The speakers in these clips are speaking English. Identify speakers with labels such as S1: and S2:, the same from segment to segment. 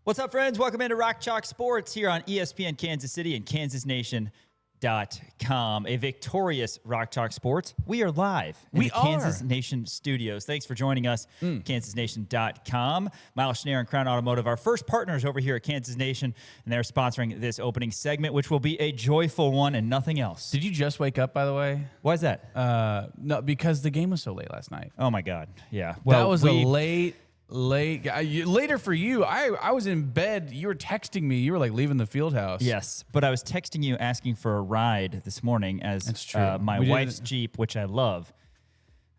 S1: What's up, friends? Welcome into Rock Chalk Sports here on ESPN Kansas City and KansasNation.com. A victorious Rock Chalk Sports. We are live in the Kansas Nation studios. Thanks for joining us, KansasNation.com. Miles Schneider and Crown Automotive, our first partners over here at Kansas Nation, and they're sponsoring this opening segment, which will be a joyful one and nothing else.
S2: Did you just wake up, by the way?
S1: Why is that?
S2: No, because the game was so late last night.
S1: Oh, my God. Yeah.
S2: Well, that was later for you. I was in bed. You were texting me. You were like leaving the field house.
S1: Yes, but I was texting you asking for a ride this morning as
S2: That's true.
S1: My wife's Jeep, which I love,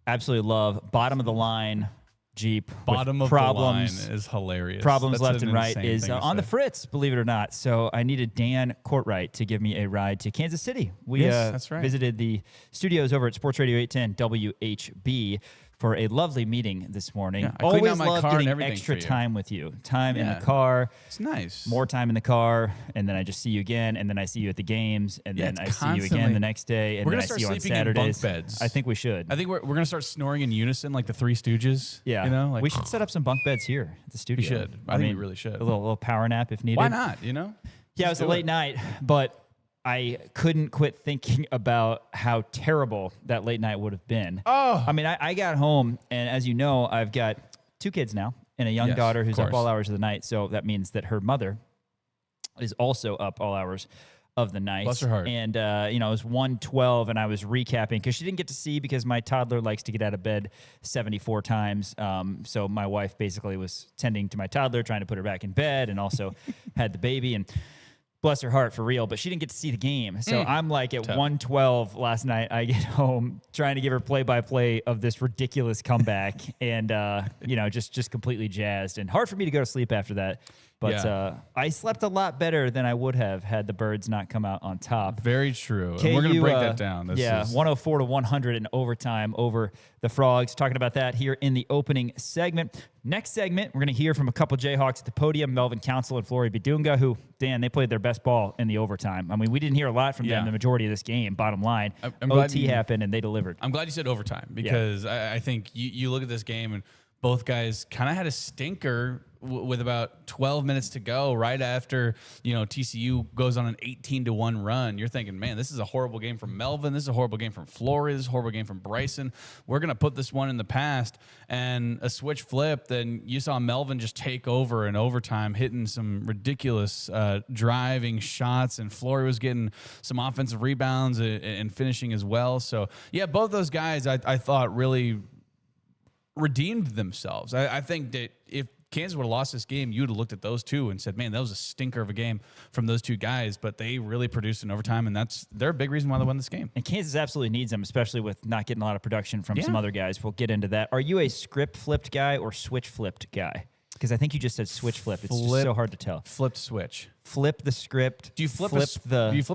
S1: absolutely love, bottom of the line Jeep.
S2: Bottom of
S1: problems,
S2: the line is hilarious.
S1: Problems
S2: That's
S1: left
S2: an
S1: and right
S2: insane
S1: is
S2: thing to
S1: on the
S2: say.
S1: fritz, believe it or not. So I needed Dan Courtwright to give me a ride to Kansas City. We
S2: Yes, that's right.
S1: visited the studios over at Sports Radio 810 WHB for a lovely meeting this morning.
S2: Yeah, I cleaned
S1: Always
S2: out my
S1: love
S2: car and
S1: getting
S2: everything
S1: extra
S2: for you.
S1: time with you. Time in
S2: Yeah.
S1: the car.
S2: It's nice.
S1: More time in the car, and then I just see you again, and then I see you at the games, and
S2: Yeah,
S1: then
S2: it's
S1: I see you again
S2: constantly-
S1: the next day, and
S2: We're
S1: then
S2: gonna
S1: I
S2: start
S1: see you on
S2: sleeping in bunk
S1: Saturdays.
S2: beds.
S1: I think we should.
S2: I think we're gonna start snoring in unison like the Three Stooges.
S1: Yeah,
S2: you know, like
S1: we should set up some bunk beds here at the studio.
S2: should. I think we really should.
S1: A little power nap if needed.
S2: Why not? You know?
S1: Yeah, it was
S2: Let's
S1: a
S2: do
S1: late night, but I couldn't quit thinking about how terrible that late night would have been.
S2: Oh.
S1: I mean, I got home, and as you know, I've got 2 kids now and a young
S2: Yes,
S1: daughter who's
S2: of
S1: up all
S2: course.
S1: hours of the night. So that means that her mother is also up all hours of the night.
S2: Bless her heart.
S1: And, it was 1:12, and I was recapping because she didn't get to see because my toddler likes to get out of bed 74 times. So my wife basically was tending to my toddler, trying to put her back in bed, and also had the baby. And bless her heart for real, but she didn't get to see the game. So I'm like at 1:12 last night, I get home trying to give her play-by-play of this ridiculous comeback and, just completely jazzed. And hard for me to go to sleep after that. But
S2: Yeah.
S1: I slept a lot better than I would have had the birds not come out on top.
S2: Very true. And we're gonna break that down. This is
S1: 104 to 100 in overtime over the Frogs. Talking about that here in the opening segment. Next segment, we're going to hear from a couple Jayhawks at the podium, Melvin Council and Flory Bidunga, who, Dan, they played their best ball in the overtime. I mean, we didn't hear a lot from them the majority of this game, bottom line.
S2: I'm glad
S1: OT happened, and they delivered.
S2: I'm glad you said overtime because I think you look at this game and both guys kind of had a stinker with about 12 minutes to go right after, TCU goes on an 18-1 run. You're thinking, man, this is a horrible game from Melvin. This is a horrible game from Flory. This is a horrible game from Bryson. We're going to put this one in the past. And a switch flipped, and you saw Melvin just take over in overtime, hitting some ridiculous driving shots, and Flory was getting some offensive rebounds and finishing as well. So, yeah, both those guys I thought really redeemed themselves. I think that if Kansas would have lost this game, you would have looked at those two and said, man, that was a stinker of a game from those two guys, but they really produced in overtime, and they're a big reason why they won this game.
S1: And Kansas absolutely needs them, especially with not getting a lot of production from some other guys. We'll get into that. Are you a script flipped guy or switch flipped guy? Because I think you just said switch flip. It's just so hard to tell.
S2: Flipped switch.
S1: Flip the script.
S2: Do you flip
S1: a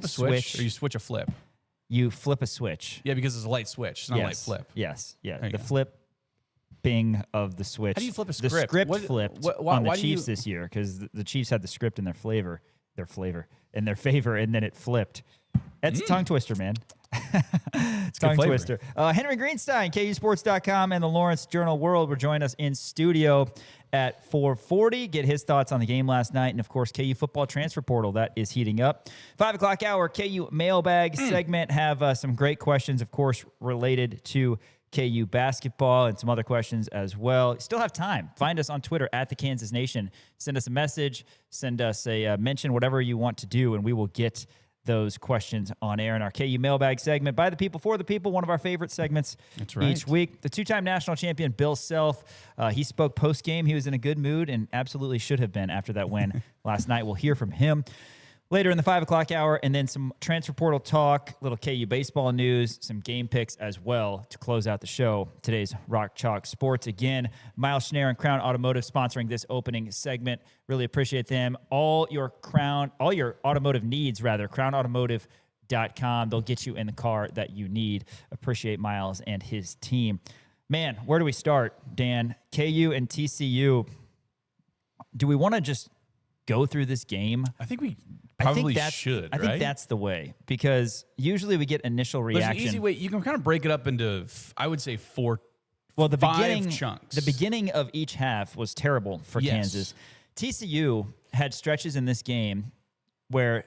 S2: switch or you switch a flip?
S1: You flip a switch.
S2: Yeah, because it's a light switch. It's not a light flip.
S1: Yes. Yeah.
S2: There you
S1: The
S2: go.
S1: flip of the switch.
S2: How do you flip a
S1: The
S2: script?
S1: script
S2: What-
S1: flipped
S2: why
S1: on the
S2: do you-
S1: Chiefs this year because the Chiefs had the script in their favor, and then it flipped. It's a tongue twister, man. It's tongue
S2: flavor.
S1: twister. Henry Greenstein, KUSports.com, and the Lawrence Journal World will join us in studio at 4:40. Get his thoughts on the game last night, and of course, KU football transfer portal that is heating up. 5:00 hour KU Mailbag segment. Have some great questions, of course, related to KU basketball and some other questions as well. Still have time. Find us on Twitter at the Kansas Nation. Send us a message. Send us a mention, whatever you want to do, and we will get those questions on air in our KU Mailbag segment. By the people, for the people, one of our favorite segments each week. The two-time national champion, Bill Self, he spoke post-game. He was in a good mood and absolutely should have been after that win last night. We'll hear from him later in the 5:00 hour, and then some transfer portal talk, little KU baseball news, some game picks as well to close out the show. Today's Rock Chalk Sports. Again, Miles Schneider and Crown Automotive sponsoring this opening segment. Really appreciate them. All your automotive needs, crownautomotive.com. They'll get you in the car that you need. Appreciate Miles and his team. Man, where do we start, Dan? KU and TCU. Do we want to just go through this game?
S2: I think we probably should.
S1: I think that's the way, because usually we get initial reaction.
S2: There's an easy way. You can kind of break it up into, I would say,
S1: the
S2: five
S1: beginning
S2: chunks.
S1: The beginning of each half was terrible for Kansas. TCU had stretches in this game where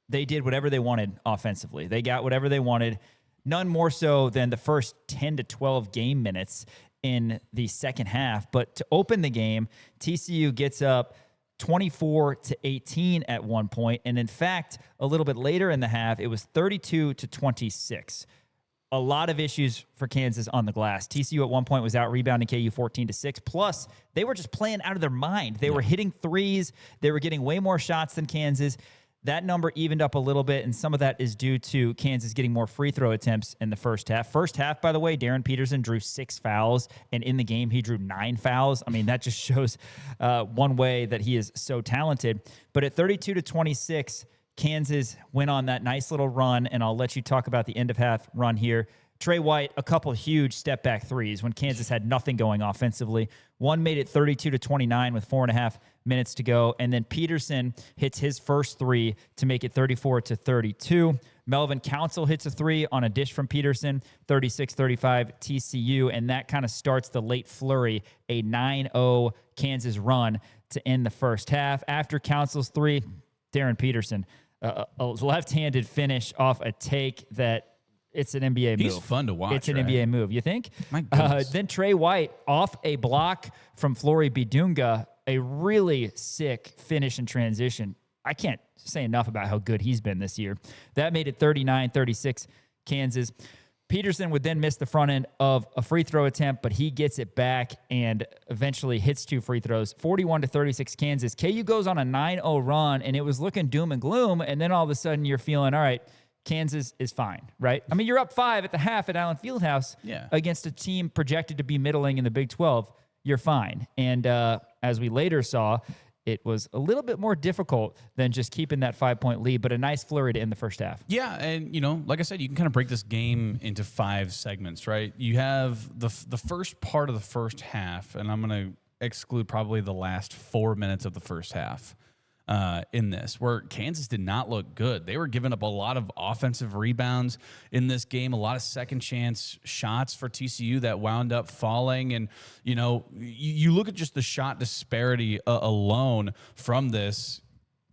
S1: they did whatever they wanted offensively. They got whatever they wanted, none more so than the first 10 to 12 game minutes in the second half. But to open the game, TCU gets up 24-18 at one point. And in fact, a little bit later in the half, it was 32-26. A lot of issues for Kansas on the glass. TCU at one point was out rebounding KU 14-6. Plus, they were just playing out of their mind. They were hitting threes. They were getting way more shots than Kansas. That number evened up a little bit, and some of that is due to Kansas getting more free throw attempts in the first half. First half, by the way, Darren Peterson drew 6 fouls, and in the game, he drew 9 fouls. I mean, that just shows one way that he is so talented. But at 32-26, Kansas went on that nice little run, and I'll let you talk about the end-of-half run here. Trey White, a couple huge step-back threes when Kansas had nothing going offensively. One made it 32-29 with 4.5 minutes to go, and then Peterson hits his first three to make it 34-32. Melvin Council hits a three on a dish from Peterson, 36-35 TCU, and that kind of starts the late flurry, a 9-0 Kansas run to end the first half. After Council's three, Darren Peterson, a left-handed finish off a take that it's an NBA move.
S2: He's fun to watch.
S1: It's an NBA move. You think?
S2: My goodness.
S1: Then Trey White off a block from Flory Bidunga, a really sick finish and transition. I can't say enough about how good he's been this year. That made it 39-36 Kansas. Peterson would then miss the front end of a free throw attempt, but he gets it back and eventually hits 2 free throws. 41-36 Kansas. KU goes on a 9-0 run, and it was looking doom and gloom, and then all of a sudden you're feeling, all right, Kansas is fine, right? I mean, you're up 5 at the half at Allen Fieldhouse against a team projected to be middling in the Big 12. You're fine. And as we later saw, it was a little bit more difficult than just keeping that 5-point lead, but a nice flurry to end the first half.
S2: Yeah, and, like I said, you can kind of break this game into 5 segments, right? You have the first part of the first half, and I'm going to exclude probably the last 4 minutes of the first half. In this, where Kansas did not look good. They were giving up a lot of offensive rebounds in this game, a lot of second chance shots for TCU that wound up falling. And, you look at just the shot disparity alone from this.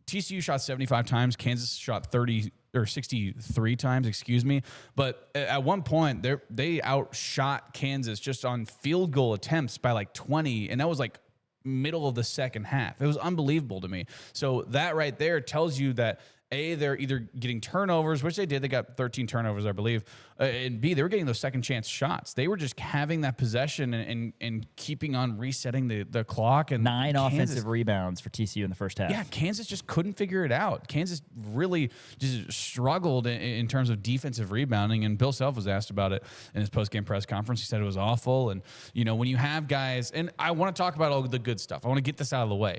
S2: TCU shot 75 times, Kansas shot 63 times, excuse me. But at one point, they outshot Kansas just on field goal attempts by like 20, and that was like middle of the second half. It was unbelievable to me. So that right there tells you that A, they're either getting turnovers, which they did. They got 13 turnovers, I believe. And B, they were getting those second chance shots. They were just having that possession and keeping on resetting the clock. And
S1: 9 offensive rebounds for TCU in the first half.
S2: Yeah, Kansas just couldn't figure it out. Kansas really just struggled in terms of defensive rebounding. And Bill Self was asked about it in his post-game press conference. He said it was awful. And, when you have guys, and I want to talk about all the good stuff. I want to get this out of the way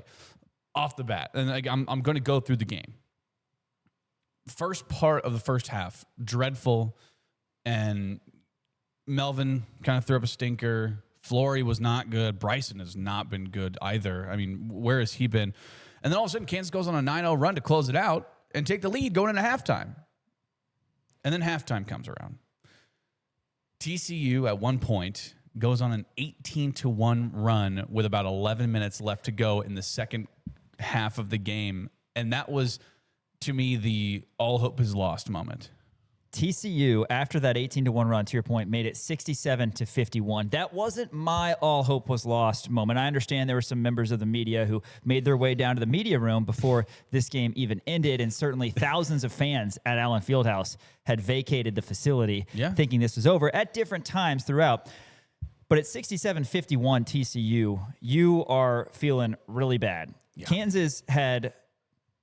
S2: off the bat. And I'm going to go through the game. First part of the first half, dreadful, and Melvin kind of threw up a stinker. Flory was not good. Bryson has not been good either. I mean, where has he been? And then all of a sudden, Kansas goes on a 9-0 run to close it out and take the lead going into halftime. And then halftime comes around. TCU at one point goes on an 18-1 run with about 11 minutes left to go in the second half of the game. And that was, to me, the all hope is lost moment.
S1: TCU, after that 18-1 run, to your point, made it 67-51. That wasn't my all hope was lost moment. I understand there were some members of the media who made their way down to the media room before this game even ended, and certainly thousands of fans at Allen Fieldhouse had vacated the facility thinking this was over at different times throughout. But at 67-51 TCU, you are feeling really bad. Yeah. Kansas had,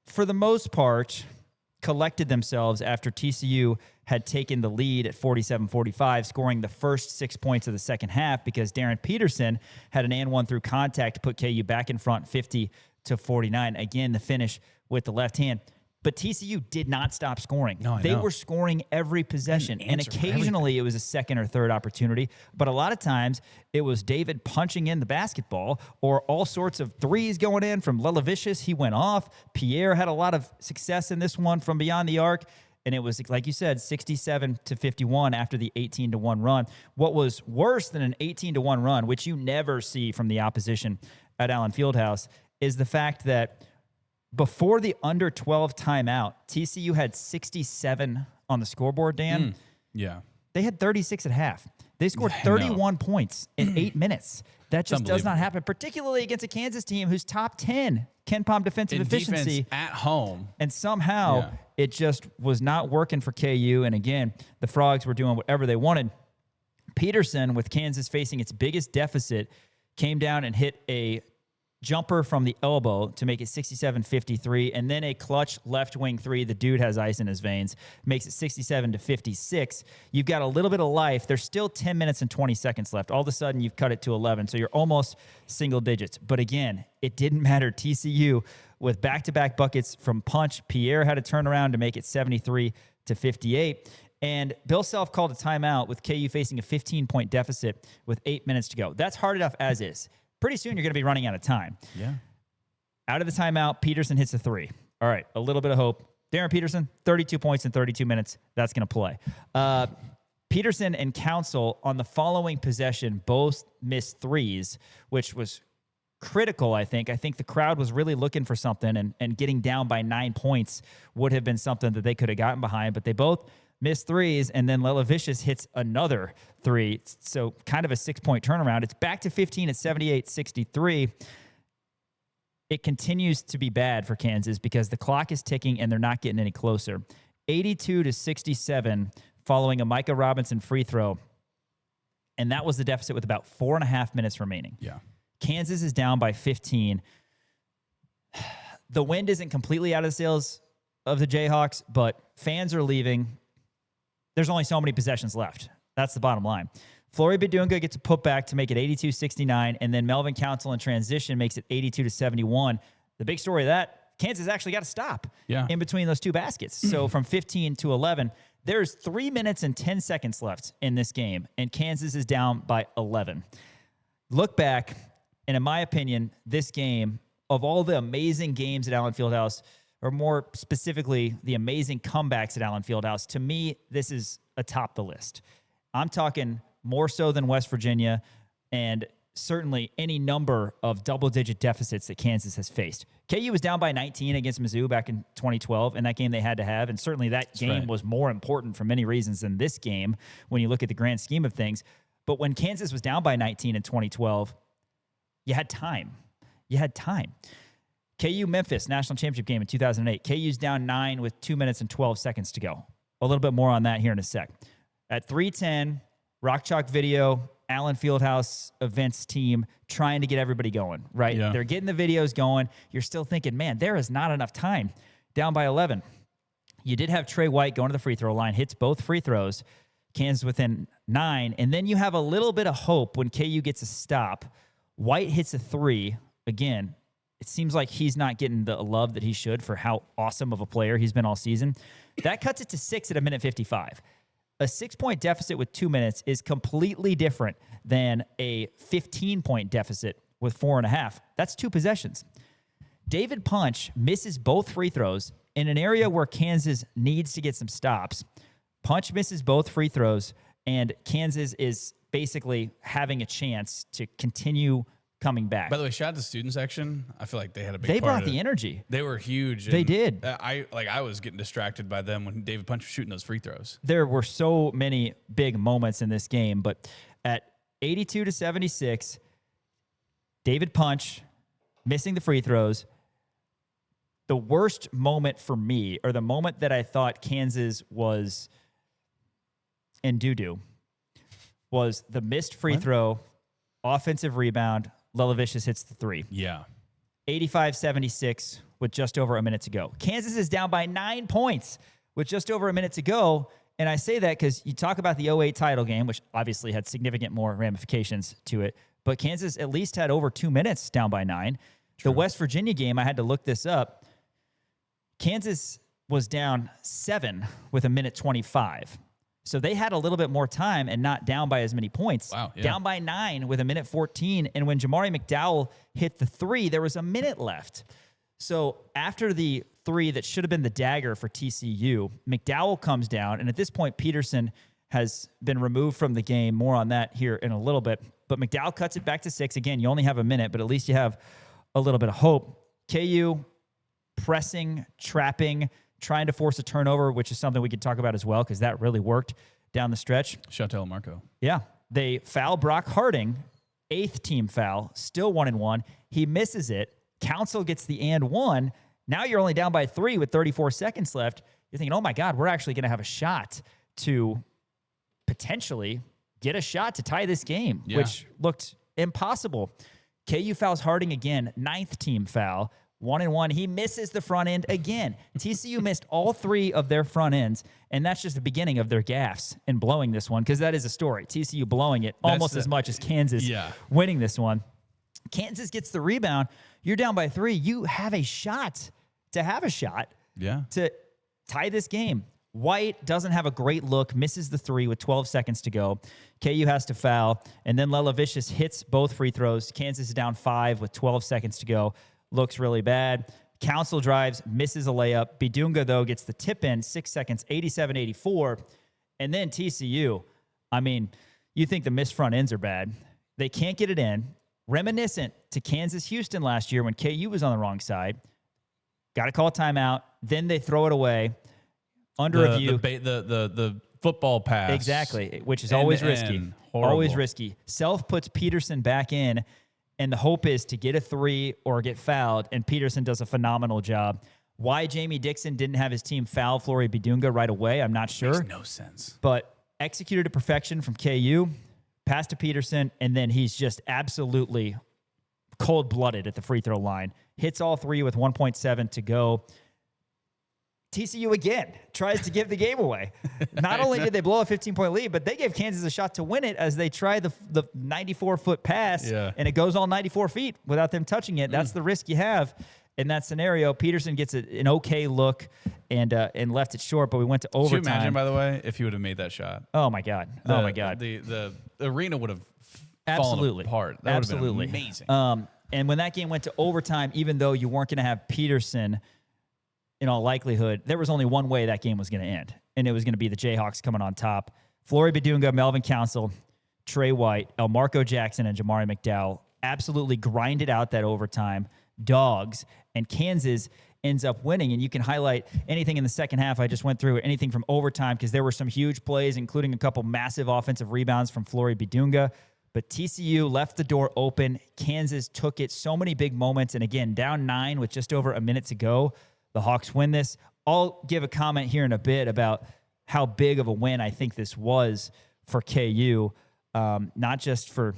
S1: for the most part, collected themselves after TCU had taken the lead at 47-45, scoring the first 6 points of the second half because Darren Peterson had an and one through contact to put KU back in front 50-49. Again, the finish with the left hand. But TCU did not stop scoring. They were scoring every possession, and occasionally it was a second or third opportunity. But a lot of times it was David punching in the basketball or all sorts of threes going in from Lelavicius. He went off. Pierre had a lot of success in this one from beyond the arc. And it was, like you said, 67-51 after the 18-1 run. What was worse than an 18-1 run, which you never see from the opposition at Allen Fieldhouse, is the fact that before the under 12 timeout, TCU had 67 on the scoreboard, Dan.
S2: Yeah.
S1: They had 36 at half. They scored 31 points in 8 minutes. That just does not happen, particularly against a Kansas team who's top 10 KenPom defensive efficiency
S2: at home.
S1: And somehow it just was not working for KU. And again, the Frogs were doing whatever they wanted. Peterson, with Kansas facing its biggest deficit, came down and hit a jumper from the elbow to make it 67-53, and then a clutch left wing three. The dude has ice in his veins, makes it 67-56. You've got a little bit of life. There's still 10 minutes and 20 seconds left. All of a sudden, you've cut it to 11, so you're almost single digits. But again, it didn't matter. TCU with back-to-back buckets from Punch. Pierre had a turnaround to make it 73-58. And Bill Self called a timeout with KU facing a 15-point deficit with 8 minutes to go. That's hard enough as is. Pretty soon, you're going to be running out of time.
S2: Yeah.
S1: Out of the timeout, Peterson hits a three. All right, a little bit of hope. Darren Peterson, 32 points in 32 minutes. That's going to play. Peterson and Council on the following possession both missed threes, which was critical, I think. I think the crowd was really looking for something, and getting down by 9 points would have been something that they could have gotten behind, but they both missed threes, and then Lelavicius hits another three. So kind of a 6-point turnaround. It's back to 15 at 78-63. It continues to be bad for Kansas because the clock is ticking and they're not getting any closer. 82-67 following a Micah Robinson free throw. And that was the deficit with about 4.5 minutes remaining.
S2: Yeah.
S1: Kansas is down by 15. The wind isn't completely out of the sails of the Jayhawks, but fans are leaving. There's only so many possessions left. That's the bottom line. Flory Bidunga gets a putback to make it 82-69, and then Melvin Council in transition makes it 82-71. The big story of that, Kansas actually got to stop in between those two baskets. So from 15 to 11, there's 3 minutes and 10 seconds left in this game, and Kansas is down by 11. Look back, and in my opinion, this game, of all the amazing games at Allen Fieldhouse, or more specifically, the amazing comebacks at Allen Fieldhouse, to me, this is atop the list. I'm talking more so than West Virginia, and certainly any number of double-digit deficits that Kansas has faced. KU was down by 19 against Mizzou back in 2012, and that game they had to have, and certainly that game was more important for many reasons than this game when you look at the grand scheme of things. But when Kansas was down by 19 in 2012, you had time. You had time. KU-Memphis national championship game in 2008. KU's down 9 with 2 minutes and 12 seconds to go. A little bit more on that here in a sec. At 3:10, Rock Chalk Video, Allen Fieldhouse events team trying to get everybody going, right?
S2: Yeah.
S1: They're getting the videos going. You're still thinking, man, there is not enough time. Down by 11. You did have Trey White going to the free throw line, hits both free throws. Kansas within 9. And then you have a little bit of hope when KU gets a stop. White hits a three. Again, it seems like he's not getting the love that he should for how awesome of a player he's been all season. That cuts it to 6 at a minute 55. A 6-point deficit with 2 minutes is completely different than a 15-point deficit with 4.5. That's 2 possessions. David Punch misses both free throws in an area where Kansas needs to get some stops. Punch misses both free throws, and Kansas is basically having a chance to continue coming back.
S2: By the way, shout out to the student section. I feel like they had a big
S1: They
S2: part
S1: brought
S2: of
S1: the
S2: it.
S1: energy.
S2: They were huge.
S1: They did.
S2: I was getting distracted by them when David Punch was shooting those free throws.
S1: There were so many big moments in this game, but at 82-76, David Punch missing the free throws. The worst moment for me, or the moment that I thought Kansas was in doo-doo, was the missed free throw, offensive rebound. Lelavicius hits the three.
S2: Yeah.
S1: 85-76 with just over a minute to go. Kansas is down by 9 points with just over a minute to go. And I say that because you talk about the 08 title game, which obviously had significant more ramifications to it. But Kansas at least had over 2 minutes down by 9. True. The West Virginia game, I had to look this up. Kansas was down 7 with a minute 25. So they had a little bit more time and not down by as many points.
S2: Wow, yeah.
S1: Down by 9 with a minute 14. And when Jamari McDowell hit the three, there was a minute left. So after the three that should have been the dagger for TCU, McDowell comes down. And at this point, Peterson has been removed from the game. More on that here in a little bit. But McDowell cuts it back to 6. Again, you only have a minute, but at least you have a little bit of hope. KU pressing, trapping, trying to force a turnover, which is something we could talk about as well because that really worked down the stretch.
S2: Chantel Marco.
S1: Yeah. They foul Brock Harding, 8th team foul, still 1-1. He misses it. Council gets the and 1. Now you're only down by 3 with 34 seconds left. You're thinking, oh my God, we're actually going to have a shot to potentially get a shot to tie this game, which looked impossible. KU fouls Harding again, 9th team foul, 1-1. He misses the front end again. TCU missed all 3 of their front ends, and that's just the beginning of their gaffes in blowing this one, because that is a story. TCU blowing it almost as much as Kansas winning this one. Kansas gets the rebound. You're down by 3. You have a shot to to tie this game. White doesn't have a great look, misses the 3 with 12 seconds to go. KU has to foul, and then Lelavicius hits both free throws. Kansas is down 5 with 12 seconds to go. Looks really bad. Council drives, misses a layup. Bidunga, though, gets the tip in, 6 seconds, 87-84. And then TCU, I mean, you think the missed front ends are bad. They can't get it in. Reminiscent to Kansas-Houston last year when KU was on the wrong side. Got to call a timeout. Then they throw it away. Under review.
S2: The football pass.
S1: Exactly, which is always risky. Always risky. Self puts Peterson back in, and the hope is to get a 3 or get fouled, and Peterson does a phenomenal job. Why Jamie Dixon didn't have his team foul Flory Bidunga right away, I'm not sure.
S2: Makes no sense.
S1: But executed to perfection from KU, pass to Peterson, and then he's just absolutely cold-blooded at the free throw line. Hits all 3 with 1.7 to go. TCU again tries to give the game away. Not only did they blow a 15-point lead, but they gave Kansas a shot to win it as they try the 94-foot pass, and it goes all 94 feet without them touching it. That's the risk you have in that scenario. Peterson gets an okay look and left it short, but we went to overtime.
S2: Could you imagine, by the way, if he would have made that shot?
S1: Oh, my God.
S2: The arena would have fallen apart. That would have been amazing.
S1: And when that game went to overtime, even though you weren't going to have Peterson, in all likelihood, there was only one way that game was going to end, and it was going to be the Jayhawks coming on top. Flory Bidunga, Melvin Council, Trey White, Elmarco Jackson, and Jamari McDowell absolutely grinded out that overtime. Dogs. And Kansas ends up winning. And you can highlight anything in the second half. I just went through anything from overtime because there were some huge plays, including a couple massive offensive rebounds from Flory Bidunga. But TCU left the door open. Kansas took it. So many big moments. And again, down 9 with just over a minute to go. The Hawks win this. I'll give a comment here in a bit about how big of a win I think this was for KU, not just for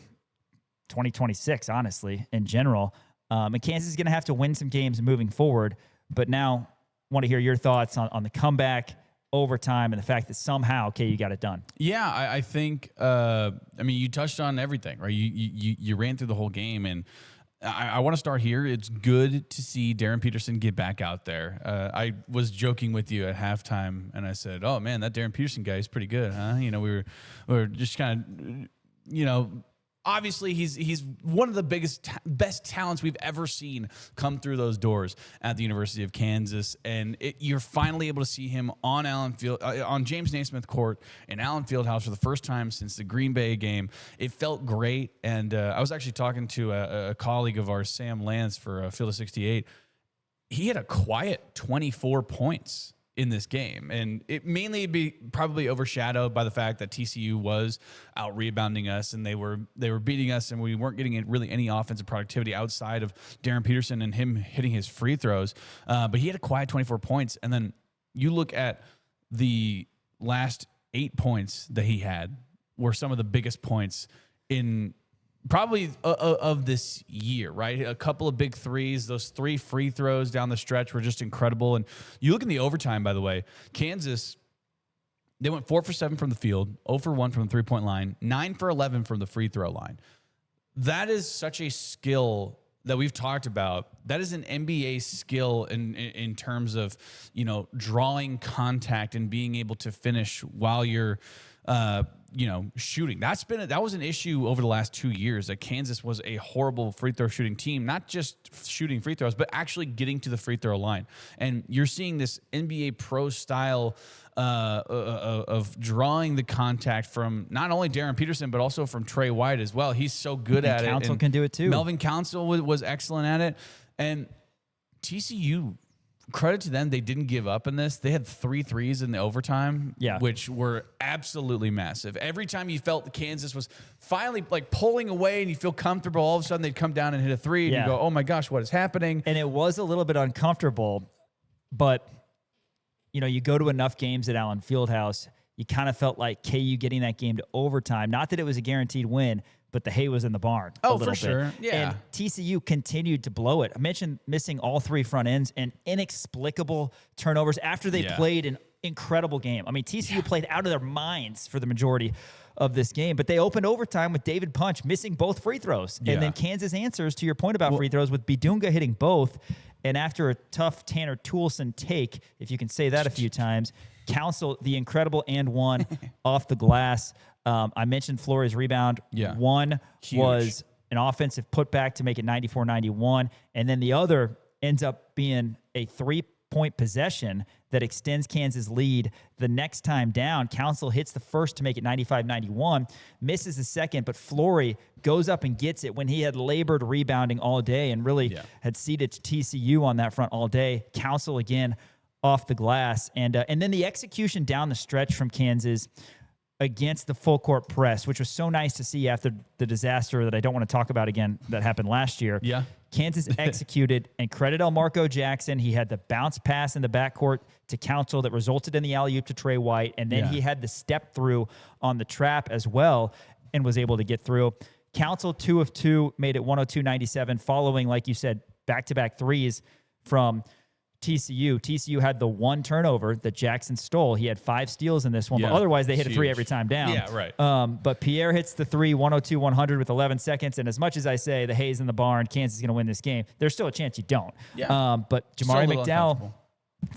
S1: 2026, honestly, in general. And Kansas is going to have to win some games moving forward. But now I want to hear your thoughts on the comeback, overtime, and the fact that somehow KU got it done.
S2: Yeah, I think, you touched on everything, right? You ran through the whole game, and I want to start here. It's good to see Darren Peterson get back out there. I was joking with you at halftime, and I said, "Oh man, that Darren Peterson guy is pretty good, huh?" You know, we were just kind of, obviously he's one of the best talents we've ever seen come through those doors at the University of Kansas, and you're finally able to see him on on James Naismith Court in Allen Fieldhouse for the first time since the Green Bay game. It felt great, and I was actually talking to a colleague of ours, Sam Lance, for Field of 68. He had a quiet 24 points in this game, and it mainly be probably overshadowed by the fact that TCU was out rebounding us, and they were beating us, and we weren't getting really any offensive productivity outside of Darren Peterson and him hitting his free throws. But he had a quiet 24 points, and then you look at the last 8 points that he had were some of the biggest points in probably of this year, right? A couple of big threes. Those 3 free throws down the stretch were just incredible. And you look in the overtime, by the way, Kansas, they went 4 for 7 from the field, 0 for 1 from the three-point line, 9 for 11 from the free throw line. That is such a skill that we've talked about. That is an NBA skill in terms of, drawing contact and being able to finish while you're shooting. That was an issue over the last 2 years, that Kansas was a horrible free throw shooting team, not just shooting free throws, but actually getting to the free throw line. And you're seeing this NBA pro style of drawing the contact from not only Darren Peterson, but also from Trey White as well. He's so good at it.
S1: Council can do it too.
S2: Melvin Council was excellent at it. And TCU, credit to them, they didn't give up in this. They had 3 threes in the overtime, which were absolutely massive. Every time you felt Kansas was finally like pulling away and you feel comfortable, all of a sudden they'd come down and hit a 3 and you go, oh my gosh, what is happening?
S1: And it was a little bit uncomfortable, but you go to enough games at Allen Fieldhouse, you kind of felt like KU getting that game to overtime. Not that it was a guaranteed win, but the hay was in the barn.
S2: Oh, for sure. Yeah.
S1: And TCU continued to blow it. I mentioned missing all 3 front ends and inexplicable turnovers after they played an incredible game. I mean, TCU played out of their minds for the majority of this game, but they opened overtime with David Punch missing both free throws. And then Kansas answers to your point about free throws with Bidunga hitting both. And after a tough Tanner Toolson take, if you can say that a few times, Council, the incredible and one off the glass. I mentioned Flory's rebound.
S2: Yeah.
S1: One
S2: Huge.
S1: was an offensive putback to make it 94-91. And then the other ends up being a 3-point possession that extends Kansas' lead the next time down. Council hits the first to make it 95-91, misses the second, but Flory goes up and gets it when he had labored rebounding all day and really had ceded to TCU on that front all day. Council again off the glass. And then the execution down the stretch from Kansas against the full court press, which was so nice to see after the disaster that I don't want to talk about again that happened last year.
S2: Yeah.
S1: Kansas executed, and credit Elmarco Jackson. He had the bounce pass in the backcourt to Council that resulted in the alley-oop to Trey White, and then he had the step through on the trap as well and was able to get through. Council 2 of 2 made it 102-97 following, like you said, back-to-back threes from TCU. TCU had the 1 turnover that Jackson stole. He had 5 steals in this one, but otherwise they hit a 3 every time down.
S2: Yeah, right.
S1: But Pierre hits the 3, 102-100 with 11 seconds. And as much as I say the hay's in the barn, Kansas is going to win this game, there's still a chance you don't.
S2: Yeah.
S1: But Jamari McDowell,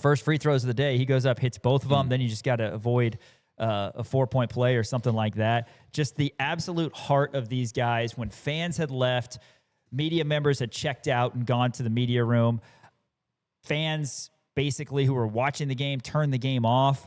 S1: first free throws of the day, he goes up, hits both of them. Then you just got to avoid a 4-point play or something like that. Just the absolute heart of these guys. When fans had left, media members had checked out and gone to the media room, fans basically who were watching the game turned the game off.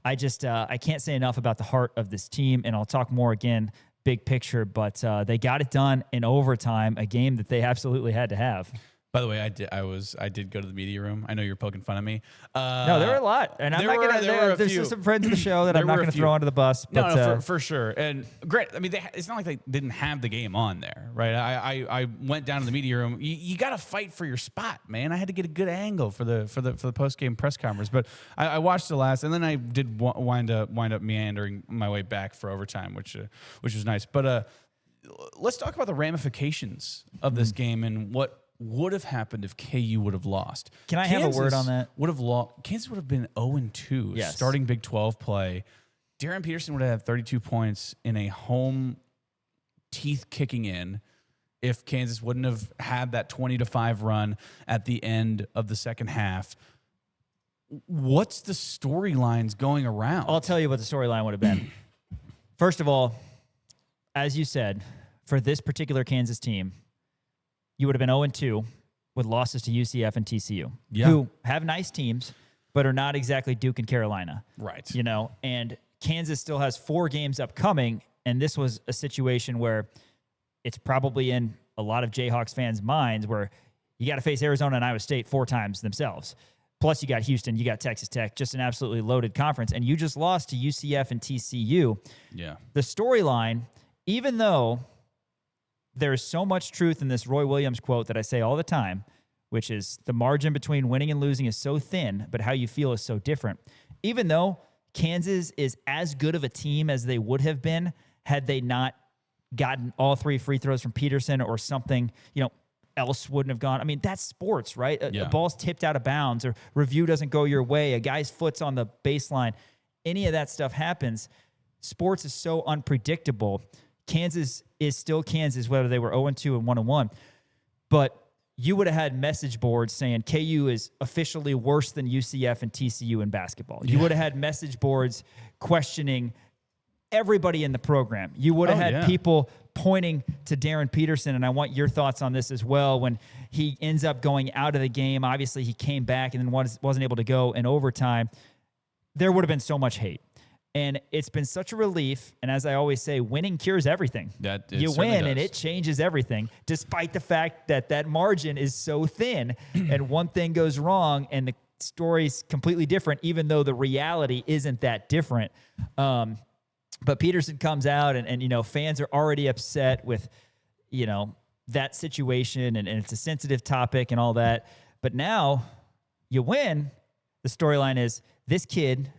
S1: I can't say enough about the heart of this team, and I'll talk more again, big picture, but they got it done in overtime, a game that they absolutely had to have.
S2: By the way, I did go to the media room. I know you're poking fun at me.
S1: No, there were a lot, and I'm not gonna. There's some friends of the show that I'm not going to throw under the bus. But,
S2: no, for sure. And great. I mean, it's not like they didn't have the game on there, right? I went down to the media room. You got to fight for your spot, man. I had to get a good angle for the post game press conference, but I watched the last, and then I did wind up meandering my way back for overtime, which was nice. But let's talk about the ramifications of this game and what would have happened if KU would have lost.
S1: Can I have a word on that?
S2: Kansas would have been 0-2 starting Big 12 play. Darren Peterson would have had 32 points in a home teeth kicking in if Kansas wouldn't have had that 20-5 run at the end of the second half. What's the storylines going around?
S1: I'll tell you what the storyline would have been. First of all, as you said, for this particular Kansas team, you would have been 0-2 with losses to UCF and TCU, who have nice teams, but are not exactly Duke and Carolina.
S2: Right.
S1: And Kansas still has 4 games upcoming, and this was a situation where it's probably in a lot of Jayhawks fans' minds where you got to face Arizona and Iowa State 4 times themselves. Plus, you got Houston, you got Texas Tech, just an absolutely loaded conference, and you just lost to UCF and TCU.
S2: Yeah.
S1: The storyline, even though there's so much truth in this Roy Williams quote that I say all the time, which is the margin between winning and losing is so thin, but how you feel is so different. Even though Kansas is as good of a team as they would have been had they not gotten all 3 free throws from Peterson or something, else wouldn't have gone. I mean, that's sports, right? A ball's tipped out of bounds or review doesn't go your way. A guy's foot's on the baseline. Any of that stuff happens. Sports is so unpredictable. Kansas is still Kansas, whether they were 0-2 and 1-1. But you would have had message boards saying KU is officially worse than UCF and TCU in basketball. You would have had message boards questioning everybody in the program. You would have had
S2: yeah.
S1: people pointing to Darren Peterson, and I want your thoughts on this as well. When he ends up going out of the game, obviously he came back and then wasn't able to go in overtime. There would have been so much hate. And it's been such a relief. And as I always say, winning cures everything. You win and it changes everything, despite the fact that that margin is so thin and one thing goes wrong and the story's completely different, even though the reality isn't that different. But Peterson comes out and fans are already upset with, that situation and it's a sensitive topic and all that. But now you win. The storyline is this kid,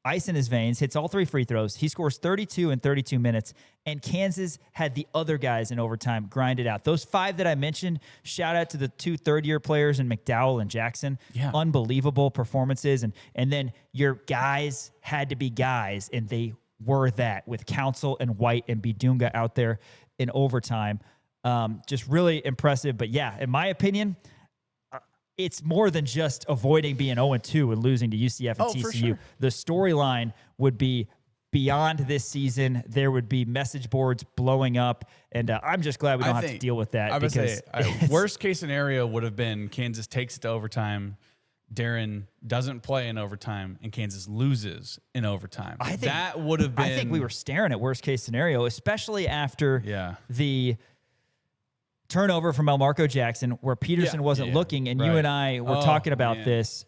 S1: ice in his veins, hits all 3 free throws. He scores 32 in 32 minutes, and Kansas had the other guys in overtime grind it out. Those 5 that I mentioned, shout out to the 2 third-year players in McDowell and Jackson.
S2: Yeah.
S1: Unbelievable performances. And then your guys had to be guys, and they were that with Council and White and Bidunga out there in overtime. Just really impressive. But, yeah, in my opinion, it's more than just avoiding being 0-2 and losing to UCF and TCU.
S2: For sure.
S1: The storyline would be beyond this season. There would be message boards blowing up, and I'm just glad we don't have to deal with that.
S2: I would say worst case scenario would have been Kansas takes it to overtime, Darren doesn't play in overtime, and Kansas loses in overtime. I think that would have been.
S1: I think we were staring at worst case scenario, especially after the turnover from Elmarco Jackson, where Peterson wasn't looking, and you and I were talking about this.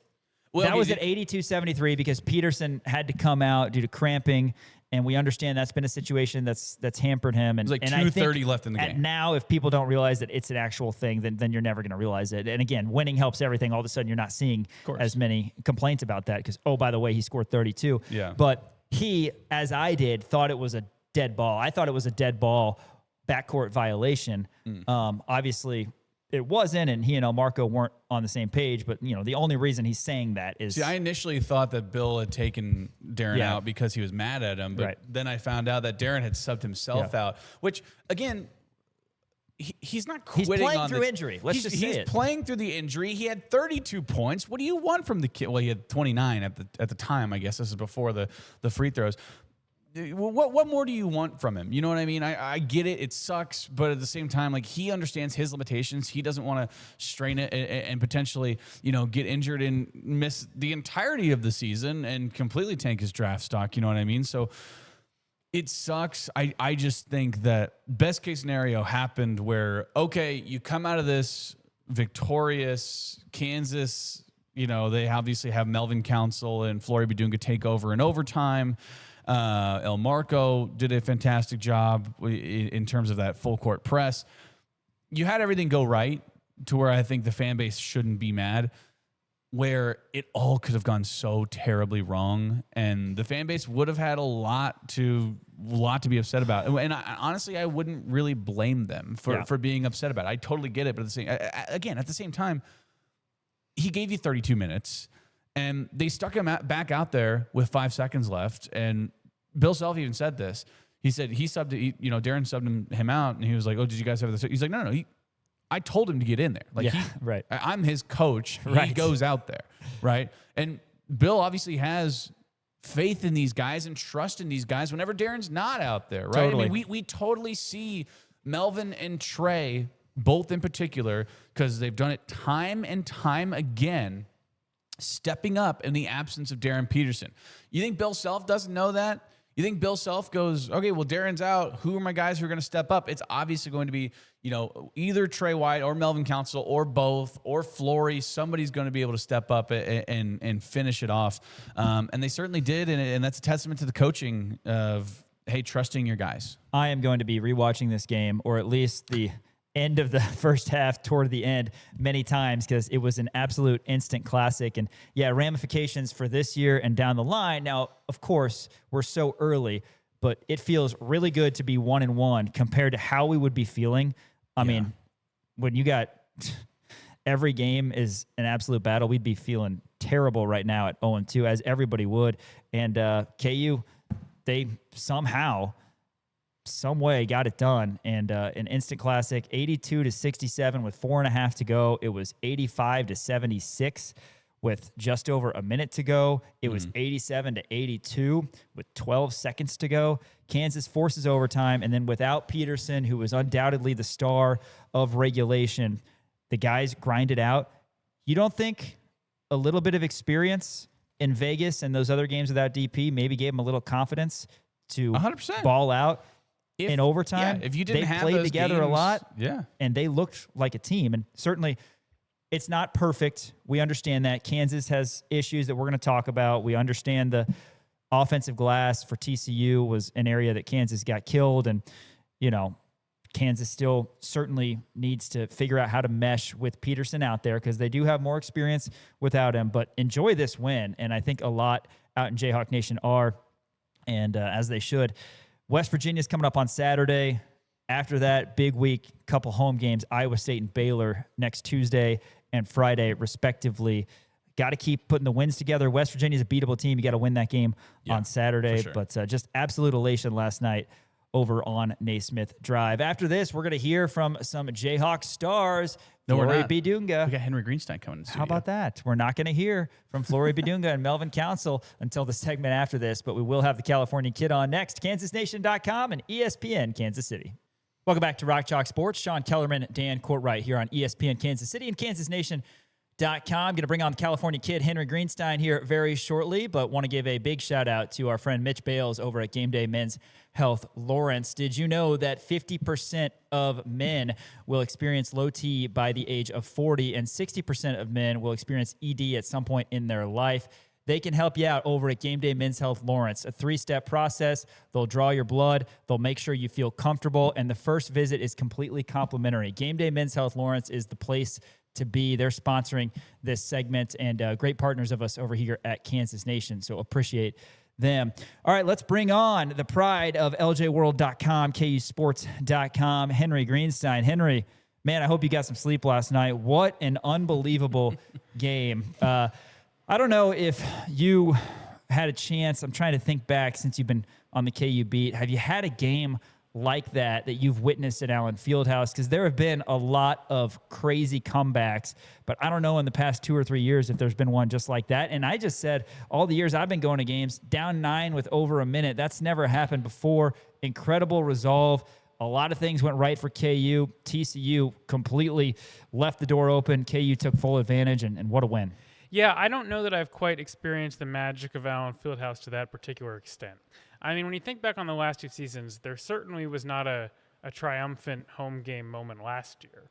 S1: Well, that was at 82-73 because Peterson had to come out due to cramping, and we understand that's been a situation that's hampered him. And
S2: there's like 2:30 left in the game.
S1: And now, if people don't realize that it's an actual thing, then you're never going to realize it. And again, winning helps everything. All of a sudden, you're not seeing as many complaints about that because, oh, by the way, he scored 32.
S2: Yeah.
S1: But he, as I did, thought it was a dead ball. I thought it was a dead ball backcourt violation. Obviously, it wasn't, and he and Elmarco weren't on the same page. But the only reason he's saying that is.
S2: See, I initially thought that Bill had taken Darren out because he was mad at him, but then I found out that Darren had subbed himself out. Which again, he's not quitting.
S1: He's playing through injury. Let's just say it.
S2: He's playing through the injury. He had 32 points. What do you want from the kid? Well, he had 29 at the time. I guess this is before the free throws. What more do you want from him? You know what I mean? I get it. It sucks. But at the same time, like, he understands his limitations. He doesn't want to strain it and potentially, get injured and miss the entirety of the season and completely tank his draft stock. You know what I mean? So it sucks. I just think that best case scenario happened where, okay, you come out of this victorious. Kansas, they obviously have Melvin Council and Flory Bidunga take over in overtime. Elmarco did a fantastic job in terms of that full court press. You had everything go right to where I think the fan base shouldn't be mad, where it all could have gone so terribly wrong, and the fan base would have had a lot to be upset about. And honestly, I wouldn't really blame them for being upset about it. I totally get it, but at the same time, he gave you 32 minutes. And they stuck him back out there with 5 seconds left. And Bill Self even said this. He said he subbed, Darren subbed him out, and he was like, "Oh, did you guys have this?" He's like, "No. I told him to get in there. Like, I'm his coach. He goes out there, right?" And Bill obviously has faith in these guys and trust in these guys whenever Darren's not out there, right?
S1: Totally.
S2: I mean, we totally see Melvin and Trey, both in particular, because they've done it time and time again, stepping up in the absence of Darren Peterson. You think Bill Self doesn't know that? You think Bill Self goes, okay, well, Darren's out. Who are my guys who are going to step up? It's obviously going to be, either Trey White or Melvin Council or both or Flory. Somebody's going to be able to step up and finish it off. And they certainly did. And that's a testament to the coaching of, hey, trusting your guys.
S1: I am going to be rewatching this game, or at least the end of the first half toward the end many times, because it was an absolute instant classic. And ramifications for this year and down the line. Now, of course, we're so early, but it feels really good to be 1-1 compared to how we would be feeling. I mean, when you got every game is an absolute battle, we'd be feeling terrible right now at 0-2, as everybody would. And KU, they somehow, some way got it done, and an instant classic, 82-67 with 4.5 to go. It was 85-76 with just over a minute to go. It was 87-82 with 12 seconds to go. Kansas forces overtime, and then without Peterson, who was undoubtedly the star of regulation, the guys grinded out. You don't think a little bit of experience in Vegas and those other games without DP maybe gave them a little confidence to
S2: 100%.
S1: ball out in overtime?
S2: Yeah, if you didn't
S1: they
S2: have
S1: played
S2: those
S1: together
S2: games,
S1: a lot,
S2: yeah,
S1: and they looked like a team. And certainly, it's not perfect. We understand that. Kansas has issues that we're going to talk about. We understand the offensive glass for TCU was an area that Kansas got killed, and Kansas still certainly needs to figure out how to mesh with Peterson out there because they do have more experience without him. But enjoy this win, and I think a lot out in Jayhawk Nation are, and as they should. West Virginia's coming up on Saturday. After that, big week, couple home games, Iowa State and Baylor next Tuesday and Friday, respectively. Got to keep putting the wins together. West Virginia's a beatable team. You got to win that game on Saturday.
S2: Sure.
S1: But just absolute elation last night over on Naismith Drive. After this, we're going to hear from some Jayhawk stars.
S2: No, we're
S1: Flory
S2: not.
S1: Bidunga.
S2: We got Henry Greenstein coming in the studio.
S1: How about that? We're not going to hear from Flory Bidunga and Melvin Council until the segment after this, but we will have the California Kid on next. KansasNation.com and ESPN Kansas City. Welcome back to Rock Chalk Sports. Sean Kellerman, Dan Courtwright here on ESPN Kansas City and KansasNation.com. Going to bring on the California Kid, Henry Greenstein, here very shortly, but want to give a big shout out to our friend Mitch Bales over at Game Day Men's Health Lawrence. Did you know that 50% of men will experience low T by the age of 40 and 60% of men will experience ED at some point in their life? They can help you out over at Game Day Men's Health Lawrence. A 3-step process. They'll draw your blood. They'll make sure you feel comfortable. And the first visit is completely complimentary. Game Day Men's Health Lawrence is the place to be. They're sponsoring this segment and great partners of us over here at Kansas Nation. So appreciate them. All right, let's bring on the pride of LJWorld.com, KUSports.com, Henry Greenstein. Henry, man, I hope you got some sleep last night. What an unbelievable game. I don't know if you had a chance. I'm trying to think back since you've been on the KU beat. Have you had a game like that you've witnessed at Allen Fieldhouse? Because there have been a lot of crazy comebacks, but I don't know in the past 2 or 3 years if there's been one just like that. And I just said all the years I've been going to games, down 9 with over a minute. That's never happened before. Incredible resolve. A lot of things went right for KU. TCU completely left the door open. KU took full advantage, and what a win.
S3: Yeah, I don't know that I've quite experienced the magic of Allen Fieldhouse to that particular extent. I mean, when you think back on the last 2 seasons, there certainly was not a triumphant home game moment last year.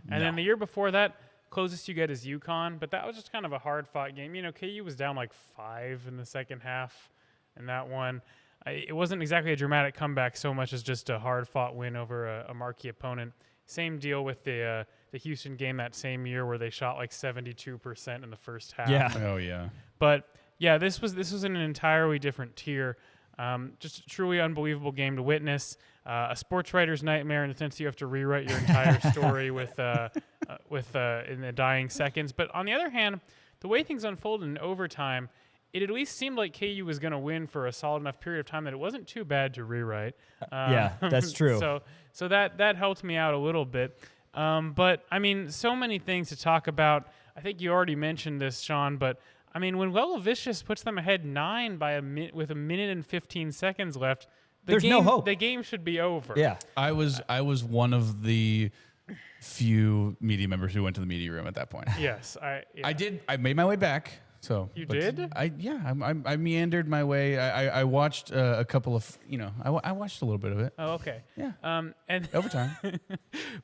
S3: And then the year before that, closest you get is UConn, but that was just kind of a hard-fought game. KU was down like 5 in the second half in that one. It wasn't exactly a dramatic comeback so much as just a hard-fought win over a marquee opponent. Same deal with the Houston game that same year where they shot like 72% in the first half.
S1: Yeah.
S2: Oh, yeah.
S3: But, yeah, this was in an entirely different tier. Just a truly unbelievable game to witness. A sports writer's nightmare in the sense you have to rewrite your entire story with in the dying seconds. But on the other hand, the way things unfolded in overtime, it at least seemed like KU was going to win for a solid enough period of time that it wasn't too bad to rewrite.
S1: Yeah, that's true.
S3: So that helped me out a little bit. But, I mean, so many things to talk about. I think you already mentioned this, Sean, but, I mean, when Vicious puts them ahead 9 with a minute and 15 seconds left,
S1: there's no hope.
S3: The game should be over.
S1: Yeah.
S2: I was one of the few media members who went to the media room at that point.
S3: Yes.
S2: I made my way back. So
S3: you did?
S2: I meandered my way. I watched a couple of, I watched a little bit of it.
S3: Oh, okay.
S2: Yeah.
S3: And
S2: overtime.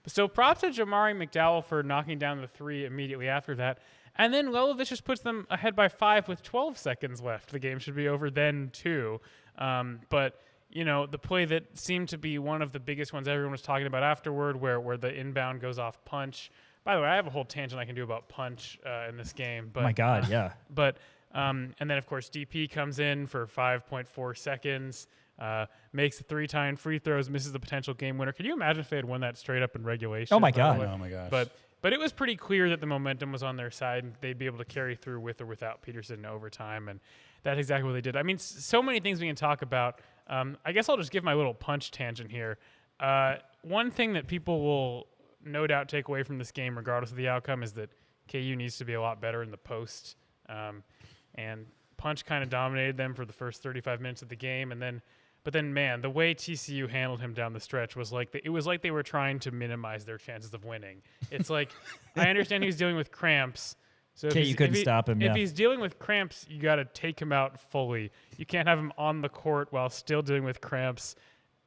S3: So props to Jamari McDowell for knocking down the 3 immediately after that. And then Vicious puts them ahead by 5 with 12 seconds left. The game should be over then, too. But, the play that seemed to be one of the biggest ones everyone was talking about afterward, where the inbound goes off punch. By the way, I have a whole tangent I can do about punch in this game. But,
S1: oh, my God, yeah.
S3: But and then, of course, DP comes in for 5.4 seconds, makes the 3-time free throws, misses the potential game winner. Can you imagine if they had won that straight up in regulation?
S1: Oh, my God.
S2: Oh, my gosh.
S3: But it was pretty clear that the momentum was on their side, and they'd be able to carry through with or without Peterson in overtime, and that's exactly what they did. I mean, so many things we can talk about. I guess I'll just give my little punch tangent here. One thing that people will no doubt take away from this game, regardless of the outcome, is that KU needs to be a lot better in the post. And Punch kind of dominated them for the first 35 minutes of the game, but then, man, the way TCU handled him down the stretch was like it was like they were trying to minimize their chances of winning. It's like I understand he's dealing with cramps, so
S1: You couldn't stop him.
S3: If he's dealing with cramps, you got to take him out fully. You can't have him on the court while still dealing with cramps,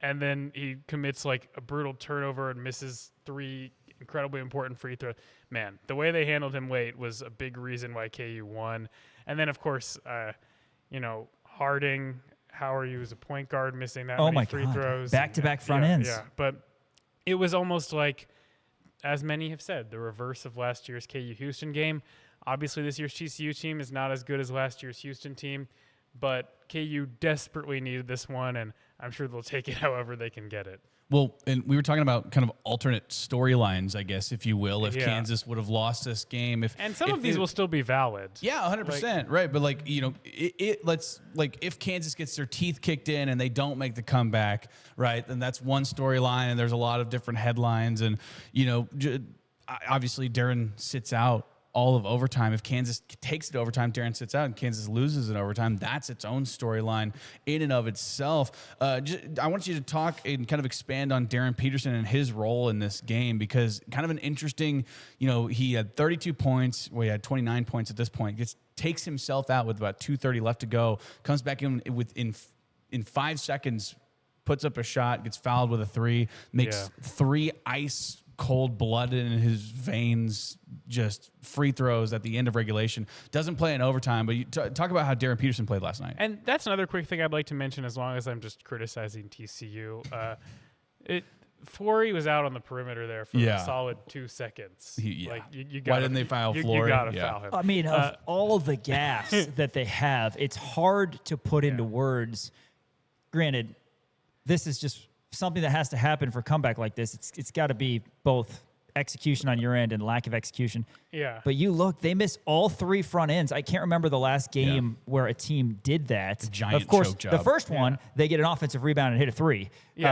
S3: and then he commits like a brutal turnover and misses 3 incredibly important free throws. Man, the way they handled him late was a big reason why KU won. And then, of course, Harding. How are you as a point guard missing that many free throws?
S1: Back-to-back front ends.
S3: Yeah, but it was almost like, as many have said, the reverse of last year's KU Houston game. Obviously, this year's TCU team is not as good as last year's Houston team, but KU desperately needed this one, and I'm sure they'll take it however they can get it.
S2: Well, and we were talking about kind of alternate storylines, I guess, if you will, if Kansas would have lost this game.
S3: And some of these will still be valid.
S2: Yeah, 100%. Right. But, like, you know, if Kansas gets their teeth kicked in and they don't make the comeback, right, then that's one storyline, and there's a lot of different headlines. And, you know, obviously Darren sits out all of overtime. If Kansas takes it to overtime, Darren sits out, and Kansas loses in overtime. That's its own storyline in and of itself. I want you to talk and kind of expand on Darren Peterson and his role in this game, because kind of an interesting, you know, he had 32 points. Well, he had 29 points at this point. Takes himself out with about 2:30 left to go. Comes back in in 5 seconds, puts up a shot, gets fouled with a 3, makes 3 ice cold-blooded in his veins, just free throws at the end of regulation. Doesn't play in overtime, but you talk about how Darren Peterson played last night.
S3: And that's another quick thing I'd like to mention, as long as I'm just criticizing TCU. Flory was out on the perimeter there for a solid 2 seconds.
S2: Why
S3: gotta,
S2: didn't they foul Flory?
S3: You got to foul him.
S1: I mean, of all the gaffes that they have, it's hard to put into words. Granted, this is just something that has to happen for a comeback like this. It's got to be both execution on your end and lack of execution.
S3: Yeah.
S1: But you look, they missed all 3 front ends. I can't remember the last game where a team did that.
S2: Giant
S1: of course,
S2: choke job.
S1: the first one, they get an offensive rebound and hit a 3,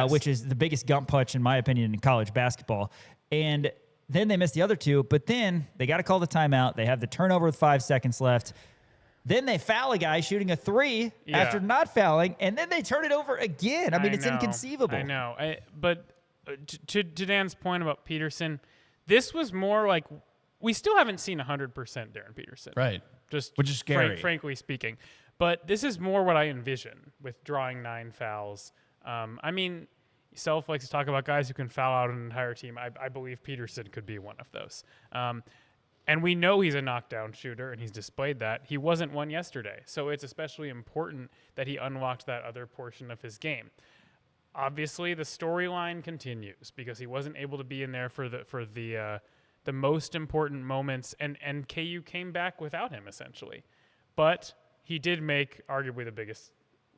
S1: which is the biggest gump punch, in my opinion, in college basketball. And then they missed the other 2, but then they got to call the timeout. They have the turnover with 5 seconds left. Then they foul a guy shooting a 3 after not fouling, and then they turn it over again. I mean, it's inconceivable.
S3: I know. But to Dan's point about Peterson, this was more like, we still haven't seen 100% Darren Peterson.
S2: Right.
S3: Which
S2: is scary.
S3: Frankly speaking. But this is more what I envision with drawing 9 fouls. I mean, Self likes to talk about guys who can foul out an entire team. I believe Peterson could be one of those. And we know he's a knockdown shooter, and he's displayed that. He wasn't one yesterday, so it's especially important that he unlocked that other portion of his game. Obviously, the storyline continues because he wasn't able to be in there for the most important moments, and KU came back without him, essentially. But he did make arguably the biggest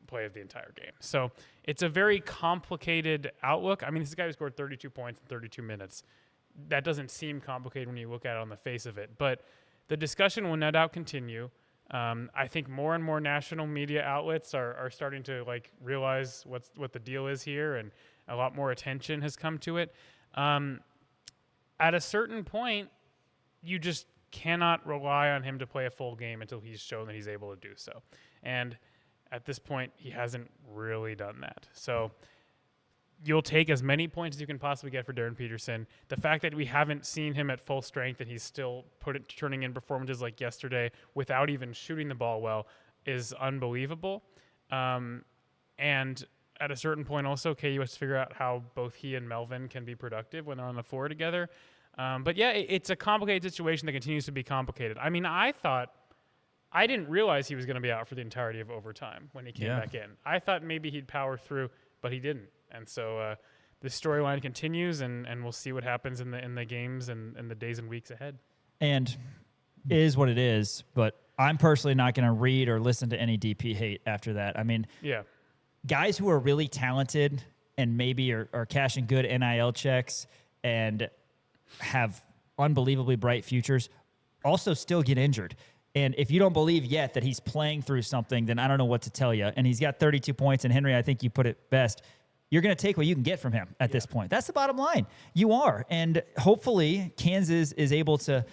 S3: play of the entire game. So it's a very complicated outlook. I mean, this is a guy who scored 32 points in 32 minutes. That doesn't seem complicated when you look at it on the face of it. But the discussion will no doubt continue. I think more and more national media outlets are starting to realize what the deal is here, and a lot more attention has come to it. At a certain point, you just cannot rely on him to play a full game until he's shown that he's able to do so. And at this point, he hasn't really done that. So you'll take as many points as you can possibly get for Darren Peterson. The fact that we haven't seen him at full strength and he's still turning in performances like yesterday without even shooting the ball well is unbelievable. And at a certain point also, KU has to figure out how both he and Melvin can be productive when they're on the floor together. But yeah, it's a complicated situation that continues to be complicated. I mean, I didn't realize he was going to be out for the entirety of overtime when he came back in. I thought maybe he'd power through, but he didn't. And so the storyline continues, and we'll see what happens in the games and the days and weeks ahead.
S1: And it is what it is, but I'm personally not going to read or listen to any DP hate after that. I mean, guys who are really talented and maybe are cashing good NIL checks and have unbelievably bright futures also still get injured. And if you don't believe yet that he's playing through something, then I don't know what to tell you. And he's got 32 points, and Henry, I think you put it best. You're going to take what you can get from him at this point. That's the bottom line. You are. And hopefully Kansas is able to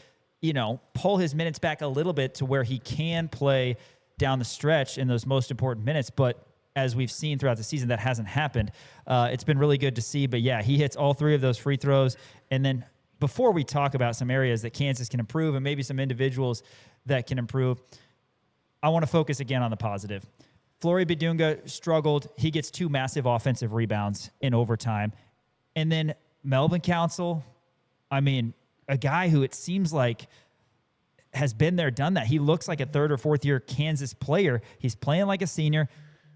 S1: pull his minutes back a little bit to where he can play down the stretch in those most important minutes. But as we've seen throughout the season, that hasn't happened. It's been really good to see. But, yeah, he hits all 3 of those free throws. And then before we talk about some areas that Kansas can improve and maybe some individuals that can improve, I want to focus again on the positive. Flory Bidunga struggled. He gets 2 massive offensive rebounds in overtime. And then Melvin Council, a guy who it seems like has been there, done that. He looks like a 3rd or 4th year Kansas player. He's playing like a senior.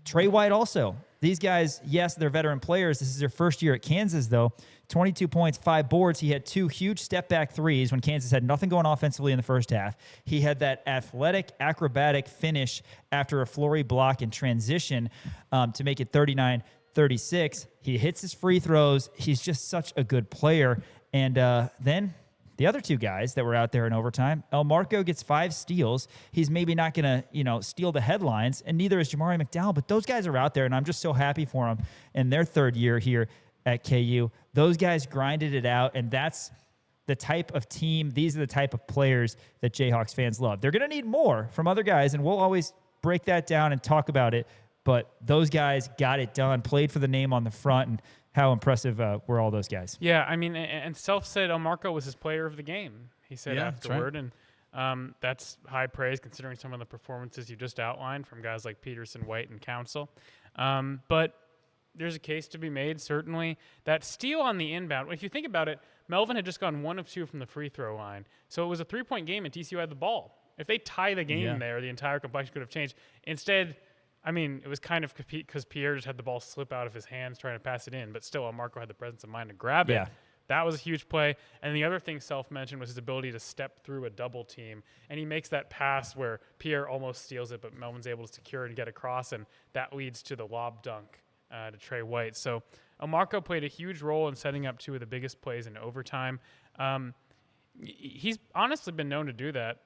S1: Trey White also. These guys, yes, they're veteran players. This is their first year at Kansas, though. 22 points, 5 boards. He had 2 huge step-back threes when Kansas had nothing going offensively in the first half. He had that athletic, acrobatic finish after a Flory block in transition to make it 39-36. He hits his free throws. He's just such a good player. And then the other 2 guys that were out there in overtime, El Marco gets 5 steals. He's maybe not going to, steal the headlines, and neither is Jamari McDowell, but those guys are out there, and I'm just so happy for them in their 3rd year here at KU. Those guys grinded it out, and that's the type of team, these are the type of players that Jayhawks fans love. They're going to need more from other guys, and we'll always break that down and talk about it, but those guys got it done, played for the name on the front, and how impressive were all those guys?
S3: Yeah, and Self said El Marco was his player of the game. He said afterward, right. And that's high praise considering some of the performances you just outlined from guys like Peterson, White, and Council. But there's a case to be made, certainly. That steal on the inbound, if you think about it, Melvin had just gone 1 of 2 from the free throw line. So it was a 3-point game and TCU had the ball. If they tie the game there, the entire complexion could have changed. Instead, it was kind of because Pierre just had the ball slip out of his hands trying to pass it in, but still, Marco had the presence of mind to grab it. That was a huge play. And the other thing Self mentioned was his ability to step through a double team. And he makes that pass where Pierre almost steals it, but Melvin's able to secure it and get across, and that leads to the lob dunk to Trey White. So Marco played a huge role in setting up 2 of the biggest plays in overtime. He's honestly been known to do that.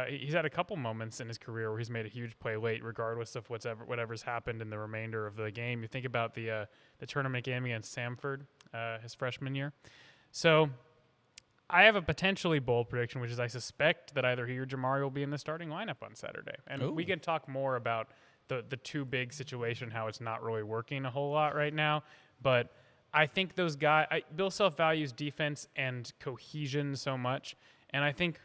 S3: He's had a couple moments in his career where he's made a huge play late, regardless of whatever's happened in the remainder of the game. You think about the tournament game against Samford his freshman year. So I have a potentially bold prediction, which is I suspect that either he or Jamari will be in the starting lineup on Saturday. And we can talk more about the 2 big situation, how it's not really working a whole lot right now. But I think those guys, Bill Self values defense and cohesion so much. And I think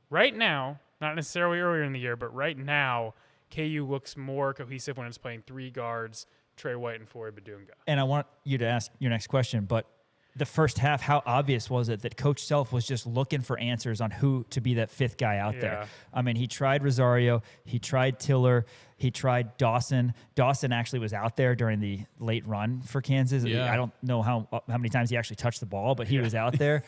S3: right now, not necessarily earlier in the year, but right now, KU looks more cohesive when it's playing 3 guards, Trey White and Flory Bidunga.
S1: And I want you to ask your next question, but the first half, how obvious was it that Coach Self was just looking for answers on who to be that 5th guy out there? He tried Rosario, he tried Tiller, he tried Dawson. Dawson actually was out there during the late run for Kansas. I don't know how many times he actually touched the ball, but he was out there.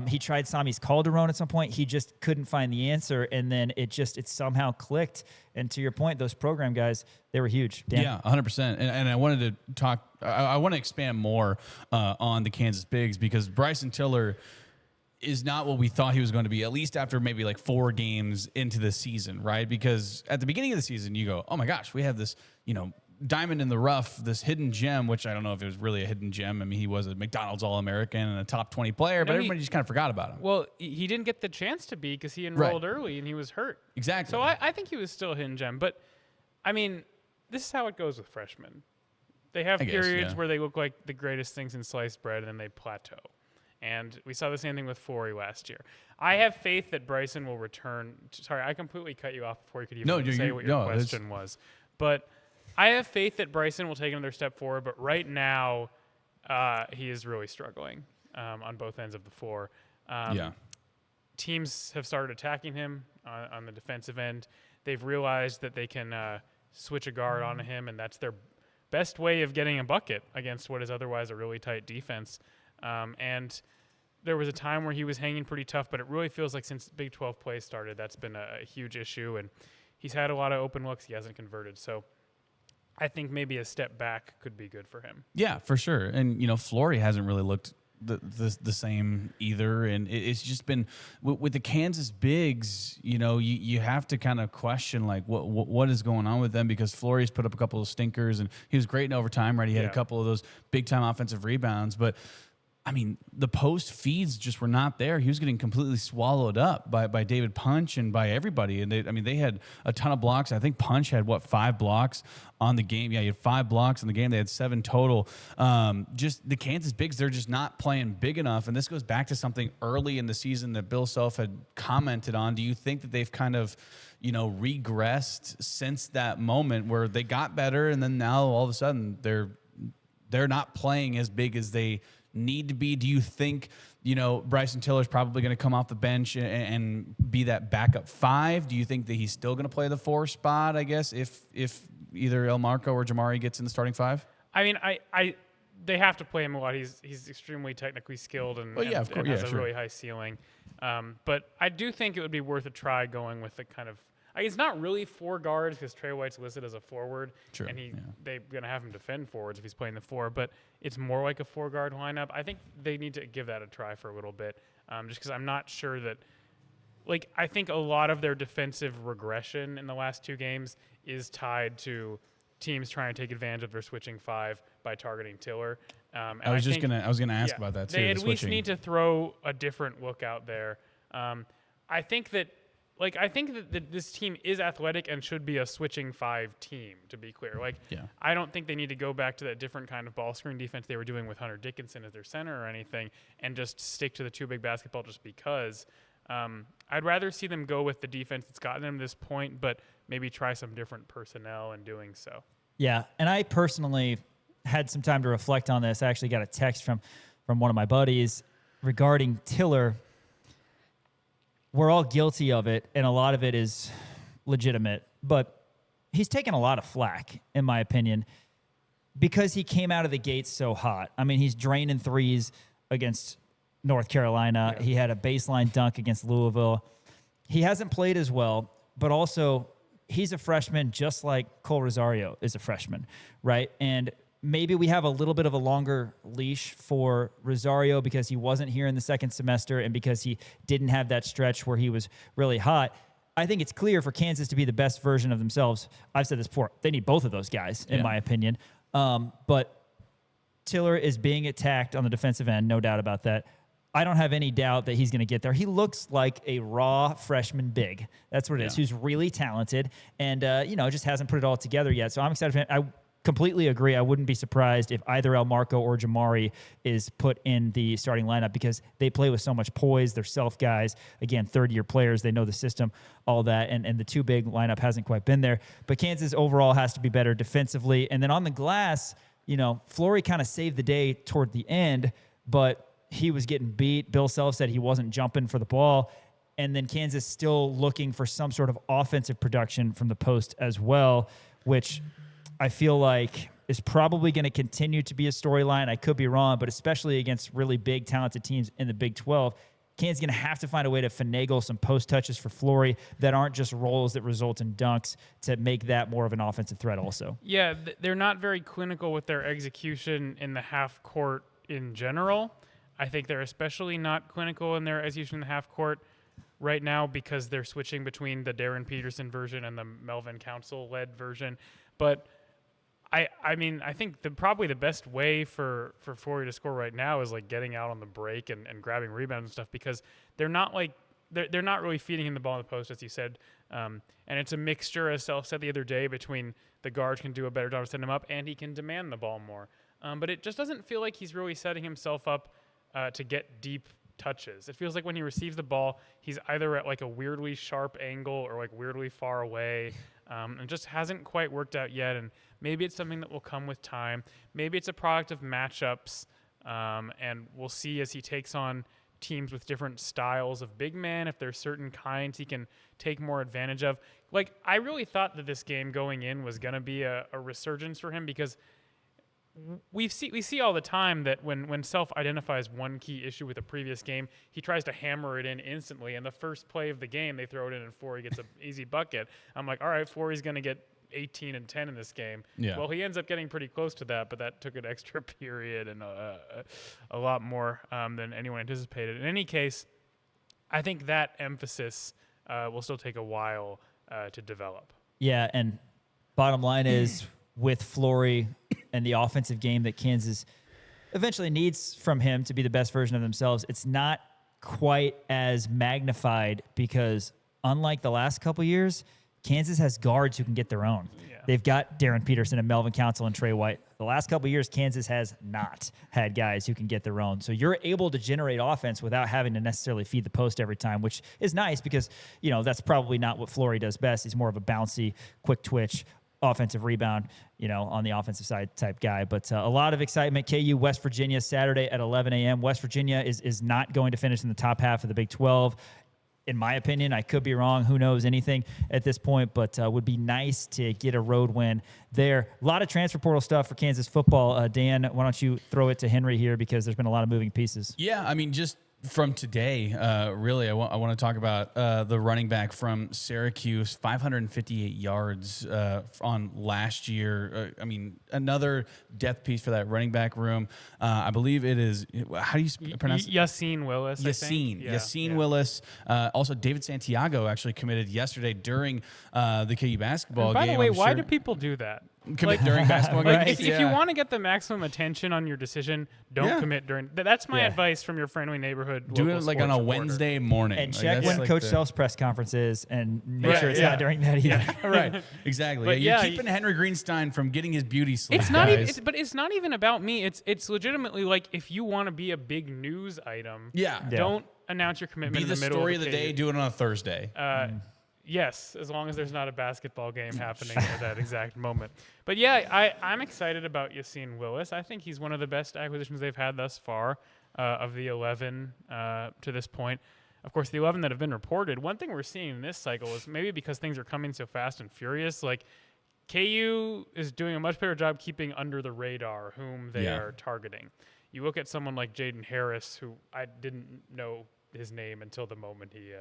S1: He tried Sami's Calderon at some point. He just couldn't find the answer, and then it somehow clicked. And to your point, those program guys, they were huge. Dan?
S2: Yeah, 100%. And I wanted to talk – I want to expand more on the Kansas Bigs because Bryson Tiller – is not what we thought he was going to be, at least after maybe like 4 games into the season, right? Because at the beginning of the season, you go, oh my gosh, we have this, diamond in the rough, this hidden gem, which I don't know if it was really a hidden gem. He was a McDonald's All-American and a top 20 player, but everybody just kind of forgot about him.
S3: Well, he didn't get the chance to be because he enrolled early and he was hurt.
S2: Exactly.
S3: So I think he was still a hidden gem. But, this is how it goes with freshmen. They have periods where they look like the greatest things in sliced bread and then they plateau. And we saw the same thing with Flory last year. I have faith that Bryson will return. Sorry, I completely cut you off before you could even say what your question was. But I have faith that Bryson will take another step forward. But right now, he is really struggling on both ends of the floor. Teams have started attacking him on the defensive end. They've realized that they can switch a guard onto him, and that's their best way of getting a bucket against what is otherwise a really tight defense. And there was a time where he was hanging pretty tough, but it really feels like since Big 12 play started, that's been a huge issue. And he's had a lot of open looks. He hasn't converted. So I think maybe a step back could be good for him.
S2: Yeah, for sure. And, Flory hasn't really looked the same either. And it's just been with the Kansas Bigs, you have to kind of question like what is going on with them because Flory's put up a couple of stinkers and he was great in overtime, right? He had a couple of those big time offensive rebounds, but I mean, the post feeds just were not there. He was getting completely swallowed up by David Punch and by everybody. And they had a ton of blocks. I think Punch had 5 blocks on the game. Yeah, he had 5 blocks in the game. They had 7 total. Just the Kansas Bigs, they're just not playing big enough. And this goes back to something early in the season that Bill Self had commented on. Do you think that they've kind of, regressed since that moment where they got better and then now all of a sudden they're not playing as big as they need to be? Do you think, Bryson Tiller's probably going to come off the bench and be that backup 5? Do you think that he's still going to play the 4 spot, I guess, if either El Marco or Jamari gets in the starting 5?
S3: I mean, they have to play him a lot. He's extremely technically skilled and, and has a really high ceiling. But I do think it would be worth a try going with the kind of, it's not really 4 guards because Trey White's listed as a forward, and they're going to have him defend forwards if he's playing the 4, but it's more like a 4-guard lineup. I think they need to give that a try for a little bit, just because I'm not sure that, I think a lot of their defensive regression in the last 2 games is tied to teams trying to take advantage of their switching 5 by targeting Tiller.
S2: I was gonna ask about that too.
S3: They at least need to throw a different look out there. I think that this team is athletic and should be a switching 5 team, to be clear. I don't think they need to go back to that different kind of ball screen defense they were doing with Hunter Dickinson as their center or anything and just stick to the 2-big basketball just because. I'd rather see them go with the defense that's gotten them to this point, but maybe try some different personnel in doing so.
S1: Yeah, and I personally had some time to reflect on this. I actually got a text from one of my buddies regarding Tiller. We're all guilty of it, and a lot of it is legitimate. But he's taken a lot of flack, in my opinion, because he came out of the gates so hot. I mean, he's draining threes against North Carolina. Yeah. He had a baseline dunk against Louisville. He hasn't played as well, but also he's a freshman just like Cole Rosario is a freshman, right? And maybe we have a little bit of a longer leash for Rosario because he wasn't here in the second semester and because he didn't have that stretch where he was really hot. I think it's clear for Kansas to be the best version of themselves. I've said this before. They need both of those guys, in my opinion. But Tiller is being attacked on the defensive end, no doubt about that. I don't have any doubt that he's going to get there. He looks like a raw freshman big. That's what it is. Who's really talented and, just hasn't put it all together yet. So I'm excited for him. I completely agree. I wouldn't be surprised if either El Marco or Jamari is put in the starting lineup because they play with so much poise. They're self guys. Again, third-year players. They know the system, all that. And the 2-big lineup hasn't quite been there. But Kansas overall has to be better defensively. And then on the glass, Flory kind of saved the day toward the end, but he was getting beat. Bill Self said he wasn't jumping for the ball. And then Kansas still looking for some sort of offensive production from the post as well, which I feel like is probably going to continue to be a storyline. I could be wrong, but especially against really big, talented teams in the Big 12, Kansas is going to have to find a way to finagle some post touches for Flory that aren't just rolls that result in dunks to make that more of an offensive threat also.
S3: Yeah, they're not very clinical with their execution in the half court in general. I think they're especially not clinical in their execution in the half court right now because they're switching between the Darren Peterson version and the Melvin Council-led version. But I think probably the best way for Flory to score right now is getting out on the break and grabbing rebounds and stuff because they're not they're not really feeding him the ball in the post, as you said. And it's a mixture, as Self said the other day, between the guards can do a better job of setting him up and he can demand the ball more. But it just doesn't feel like he's really setting himself up to get deep touches. It feels like when he receives the ball, he's either at a weirdly sharp angle or weirdly far away. And just hasn't quite worked out yet. And maybe it's something that will come with time. Maybe it's a product of matchups. And we'll see as he takes on teams with different styles of big man, if there's certain kinds he can take more advantage of. I really thought that this game going in was going to be a resurgence for him because we see all the time that when Self identifies one key issue with a previous game, he tries to hammer it in instantly. And the first play of the game, they throw it in and Flory gets an easy bucket. I'm like, all right, Flory's going to get 18 and 10 in this game. Yeah. Well, he ends up getting pretty close to that, but that took an extra period and a lot more than anyone anticipated. In any case, I think that emphasis will still take a while to develop.
S1: Yeah, and bottom line is with Flory and the offensive game that Kansas eventually needs from him to be the best version of themselves, it's not quite as magnified because unlike the last couple years, Kansas has guards who can get their own.
S3: Yeah.
S1: They've got Darren Peterson and Melvin Council and Trey White. The last couple of years, Kansas has not had guys who can get their own. So you're able to generate offense without having to necessarily feed the post every time, which is nice because, that's probably not what Flory does best. He's more of a bouncy, quick twitch, offensive rebound, on the offensive side type guy. But a lot of excitement. KU, West Virginia, Saturday at 11 a.m. West Virginia is not going to finish in the top half of the Big 12. In my opinion, I could be wrong. Who knows anything at this point, but would be nice to get a road win there. A lot of transfer portal stuff for Kansas football. Dan, why don't you throw it to Henry here because there's been a lot of moving pieces.
S2: Yeah, I mean, just from today, really, I want to talk about the running back from Syracuse, 558 yards on last year. Another depth piece for that running back room. I believe it is, how do you pronounce it?
S3: Yassine Willis.
S2: Yassine Willis. Also, David Santiago actually committed yesterday during the KU basketball
S3: game. By the way, why
S2: sure.
S3: do people do that?
S2: Commit during basketball games?
S3: If you want to get the maximum attention on your decision, don't commit during. That's my advice from your friendly neighborhood.
S2: Do it like on a Wednesday morning.
S1: And check when Coach Self's press conference is and make sure it's not during that either.
S2: Right. Exactly.
S3: But
S2: you're keeping Henry Greenstein from getting his beauty sleep.
S3: It's not even, but it's not even about me. It's legitimately like if you want to be a big news item, don't announce your commitment in the middle
S2: story
S3: of
S2: the day, do it on a Thursday.
S3: Yes, as long as there's not a basketball game happening at that exact moment. But yeah, I'm excited about Yassine Willis. I think he's one of the best acquisitions they've had thus far of the 11 to this point. Of course, the 11 that have been reported, one thing we're seeing in this cycle is maybe because things are coming so fast and furious, like KU is doing a much better job keeping under the radar whom they are targeting. You look at someone like Jaden Harris, who I didn't know his name until the moment he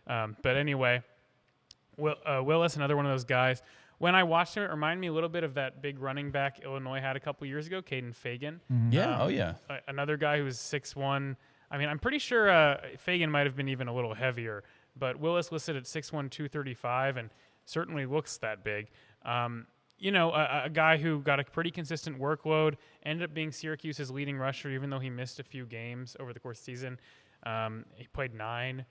S3: but anyway, Willis, another one of those guys. When I watched him, it reminded me a little bit of that big running back Illinois had a couple years ago, Caden Fagan. Another guy who was 6'1". I mean, I'm pretty sure Fagan might have been even a little heavier, but Willis listed at 6'1", 235, and certainly looks that big. A guy who got a pretty consistent workload, ended up being Syracuse's leading rusher, even though he missed a few games over the course of the season. He played 9.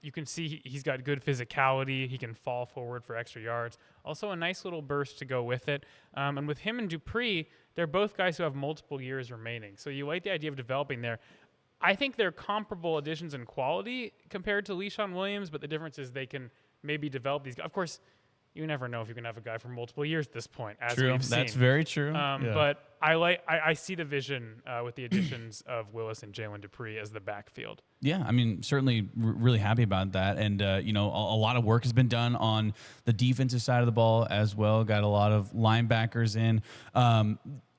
S3: You can see he's got good physicality. He can fall forward for extra yards. Also a nice little burst to go with it. And with him and Dupree, they're both guys who have multiple years remaining. So you like the idea of developing there. I think they're comparable additions in quality compared to Le'Shawn Williams, but the difference is they can maybe develop these guys. Of course, you never know if you can have a guy for multiple years at this point, as we've seen.
S2: That's very true.
S3: But I see the vision with the additions of Willis and Jalen Dupree as the backfield.
S2: Yeah, I mean, certainly really happy about that. And, a lot of work has been done on the defensive side of the ball as well. Got a lot of linebackers in.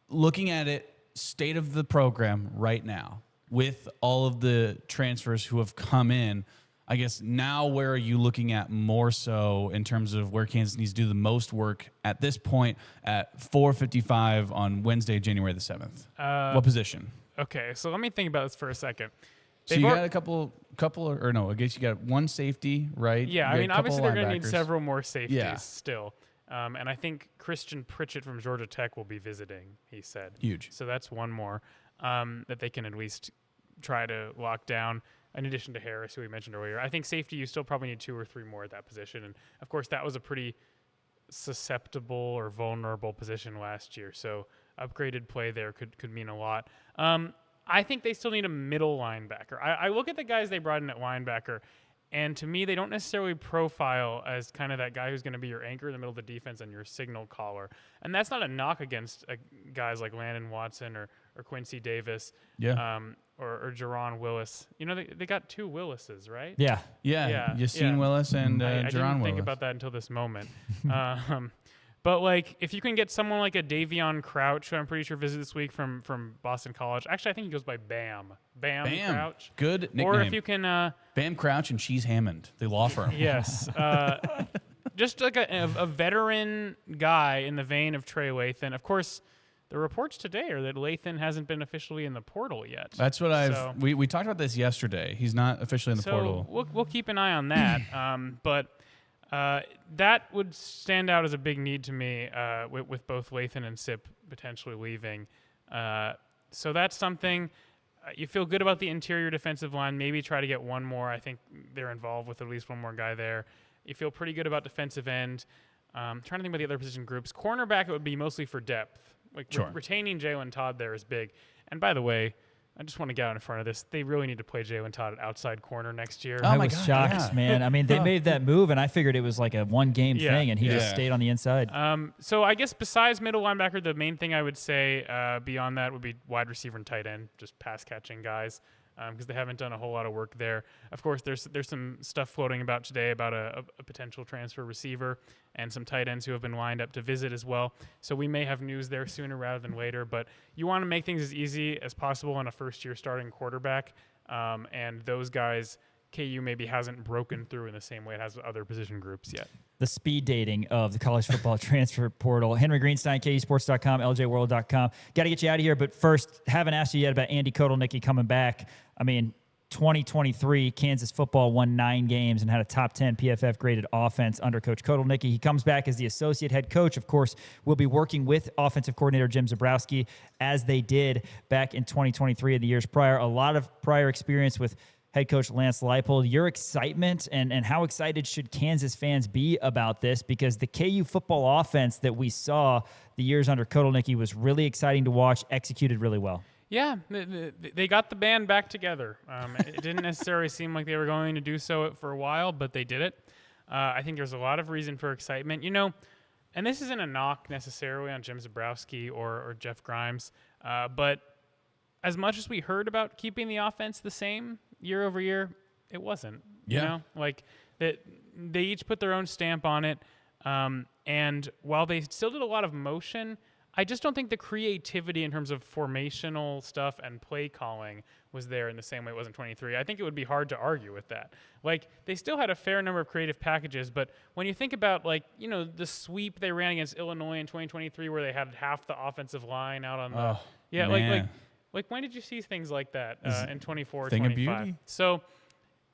S2: Looking at it, state of the program right now, with all of the transfers who have come in, I guess now where are you looking at more so in terms of where Kansas needs to do the most work at this point at 4:55 on Wednesday, January the 7th? What position?
S3: Okay, so let me think about this for a second.
S2: So you got a couple, or no, I guess you got one safety, right?
S3: Yeah, I mean, obviously they're going to need several more safeties still. And I think Christian Pritchett from Georgia Tech will be visiting, he said.
S2: Huge.
S3: So that's one more that they can at least try to lock down. In addition to Harris, who we mentioned earlier, I think safety, you still probably need 2 or 3 more at that position. And, of course, that was a pretty susceptible or vulnerable position last year. So upgraded play there could mean a lot. I think they still need a middle linebacker. I look at the guys they brought in at linebacker, and to me, they don't necessarily profile as kind of that guy who's going to be your anchor in the middle of the defense and your signal caller. And that's not a knock against guys like Landon Watson or Quincy Davis. Or Jerron Willis. They got 2 Willises, right?
S1: Yeah.
S2: Yassine Willis and Jerron Willis.
S3: I didn't think about that until this moment. But, if you can get someone like a Davion Crouch, who I'm pretty sure visited this week from Boston College. Actually, I think he goes by Bam. Bam Crouch.
S2: Good nickname.
S3: Or if you can...
S2: Bam Crouch and Cheese Hammond, the law firm.
S3: Yes. Just like a veteran guy in the vein of Trey Lathan. Of course... The reports today are that Lathan hasn't been officially in the portal yet.
S2: That's what we talked about this yesterday. He's not officially in the portal.
S3: We'll keep an eye on that. But that would stand out as a big need to me with both Lathan and Sip potentially leaving. So that's something. You feel good about the interior defensive line. Maybe try to get one more. I think they're involved with at least one more guy there. You feel pretty good about defensive end. Trying to think about the other position groups. Cornerback, it would be mostly for depth. Like retaining Jalen Todd there is big. And by the way, I just want to get out in front of this. They really need to play Jalen Todd at outside corner next year.
S1: I was shocked, man. I mean, they made that move, and I figured it was like a one-game thing, and he just stayed on the inside.
S3: So I guess besides middle linebacker, the main thing I would say beyond that would be wide receiver and tight end, just pass-catching guys, because they haven't done a whole lot of work there. Of course, there's some stuff floating about today about a potential transfer receiver and some tight ends who have been lined up to visit as well. So we may have news there sooner rather than later. But you want to make things as easy as possible on a first-year starting quarterback. And those guys, KU maybe hasn't broken through in the same way it has with other position groups yet.
S1: The speed dating of the college football transfer portal. Henry Greenstein, KUSports.com, LJWorld.com. Got to get you out of here, but first, haven't asked you yet about Andy Kotelnicki coming back. I mean, 2023, Kansas football won 9 games and had a top 10 PFF graded offense under Coach Kotelnicki. He comes back as the associate head coach. Of course, we'll be working with offensive coordinator Jim Zebrowski as they did back in 2023 and the years prior. A lot of prior experience with head coach Lance Leipold. Your excitement and how excited should Kansas fans be about this? Because the KU football offense that we saw the years under Kotelnicki was really exciting to watch, executed really well.
S3: Yeah, they got the band back together. It didn't necessarily seem like they were going to do so for a while, but they did it. I think there's a lot of reason for excitement. You know, and this isn't a knock necessarily on Jim Zebrowski or Jeff Grimes, but as much as we heard about keeping the offense the same year over year, it wasn't.
S2: Yeah.
S3: You know, like they each put their own stamp on it. And while they still did a lot of motion, I just don't think the creativity in terms of formational stuff and play calling was there in the same way it was in 23. I think it would be hard to argue with that. Like, they still had a fair number of creative packages, but when you think about, like, you know, the sweep they ran against Illinois in 2023 where they had half the offensive line out on the – yeah,
S2: man.
S3: like when did you see things like that in 24,
S2: thing
S3: 25?
S2: of beauty.
S3: So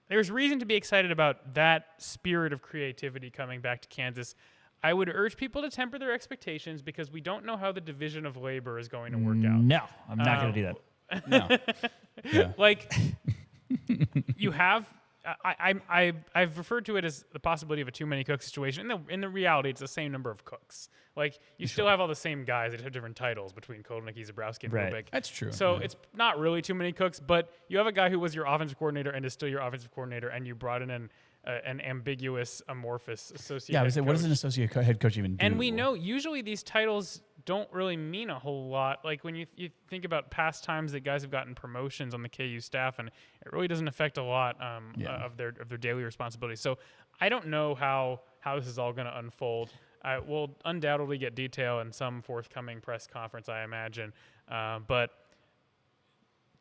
S3: there's reason to be excited about that spirit of creativity coming back to Kansas. I would urge people to temper their expectations because we don't know how the division of labor is going to work out.
S1: No, I'm not going to do that.
S2: No. Yeah.
S3: Like, you have I've referred to it as the possibility of a too many cooks situation. In the reality, it's the same number of cooks. Like, you still have all the same guys that have different titles between Kotelnicki, Zebrowski, and Melvin.
S2: That's true.
S3: So it's not really too many cooks, but you have a guy who was your offensive coordinator and is still your offensive coordinator, and you brought in an ambiguous, amorphous associate head coach.
S2: What does an associate head coach even do?
S3: And we know usually these titles don't really mean a whole lot. Like, when you think about past times that guys have gotten promotions on the KU staff, and it really doesn't affect a lot of their daily responsibilities. So I don't know how this is all going to unfold. We'll undoubtedly get detail in some forthcoming press conference, I imagine. But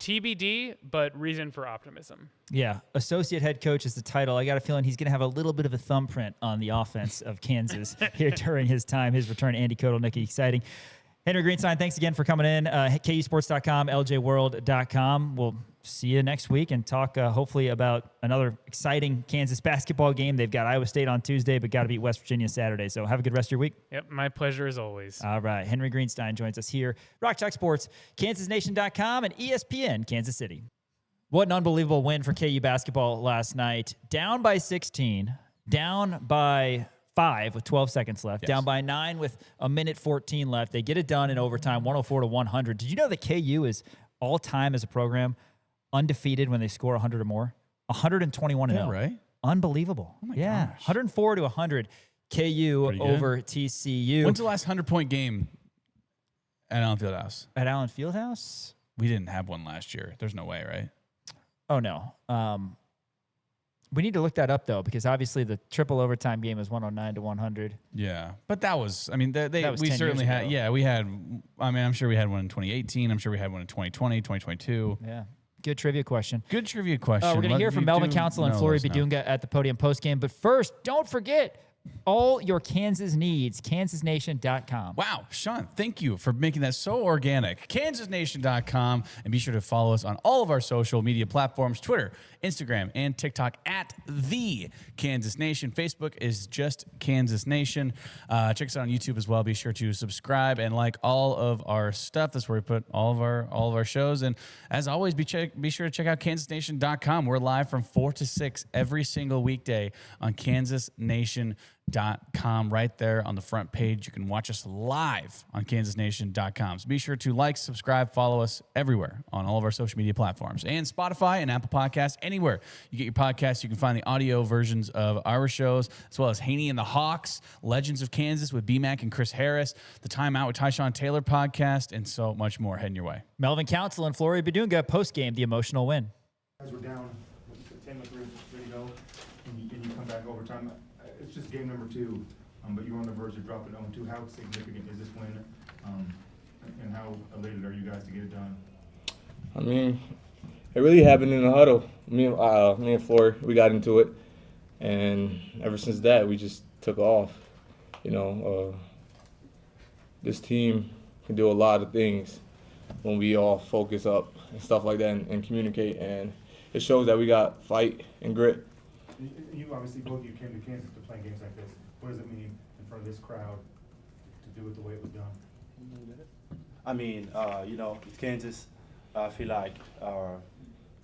S3: TBD, but reason for optimism.
S1: Yeah, associate head coach is the title. I got a feeling he's going to have a little bit of a thumbprint on the offense of Kansas here during his return. Andy Kotelnicki, exciting. Henry Greenstein, thanks again for coming in. KUSports.com, LJWorld.com. We'll see you next week and talk hopefully about another exciting Kansas basketball game. They've got Iowa State on Tuesday, but got to beat West Virginia Saturday. So have a good rest of your week.
S3: Yep, my pleasure as always.
S1: All right, Henry Greenstein joins us here. Rock Chalk Sports, KansasNation.com, and ESPN Kansas City. What an unbelievable win for KU basketball last night. Down by 16, down by 5 with 12 seconds left, down by 9 with a minute 14 left. They get it done in overtime, 104-100. Did you know that KU is all-time as a program undefeated when they score 100 or more? 121-0.
S2: Yeah, right?
S1: Unbelievable.
S2: Oh my gosh.
S1: 104-100. KU over TCU.
S2: When's the last 100-point game at Allen Fieldhouse?
S1: At Allen Fieldhouse?
S2: We didn't have one last year. There's no way, right?
S1: Oh, no. We need to look that up, though, because obviously the triple overtime game was 109-100.
S2: Yeah. But that was, I mean, we
S1: 10
S2: certainly
S1: years
S2: had,
S1: ago.
S2: we had, I mean, I'm sure we had one in 2018. I'm sure we had one in 2020, 2022.
S1: Yeah. Good trivia question.
S2: Good trivia question.
S1: We're going to hear from Melvin Council and Flory Bidunga at the podium postgame. But first, don't forget, all your Kansas needs, kansasnation.com.
S2: Wow, Sean, thank you for making that so organic. KansasNation.com, and be sure to follow us on all of our social media platforms, Twitter, Instagram, and TikTok at The Kansas Nation. Facebook is just Kansas Nation. Check us out on YouTube as well. Be sure to subscribe and like all of our stuff. That's where we put all of our shows. And as always, be sure to check out KansasNation.com. We're live from 4 to 6 every single weekday on KansasNation.com. Right there on the front page. You can watch us live on kansasnation.com. So be sure to like, subscribe, follow us everywhere on all of our social media platforms and Spotify and Apple Podcasts. Anywhere you get your podcasts, you can find the audio versions of our shows, as well as Haney and the Hawks, Legends of Kansas with B-Mac and Chris Harris, the Timeout with Tyshawn Taylor podcast, and so much more heading your way.
S1: Melvin Council and Flory Bidunga post-game, the emotional win.
S4: Guys were down 10 with 3 ready to go, and you come back overtime. It's just game number 2, but you're on the verge of dropping 0-2. How significant is this win, and how elated are you guys to get it done?
S5: I mean, it really happened in the huddle. Me and Flory, we got into it, and ever since that, we just took off. This team can do a lot of things when we all focus up and stuff like that and communicate, and it shows that we got fight and grit.
S4: You obviously, both of you came to Kansas to play games like this. What does it mean in front of this crowd to do it the way it was done?
S6: I mean, it's Kansas. I feel like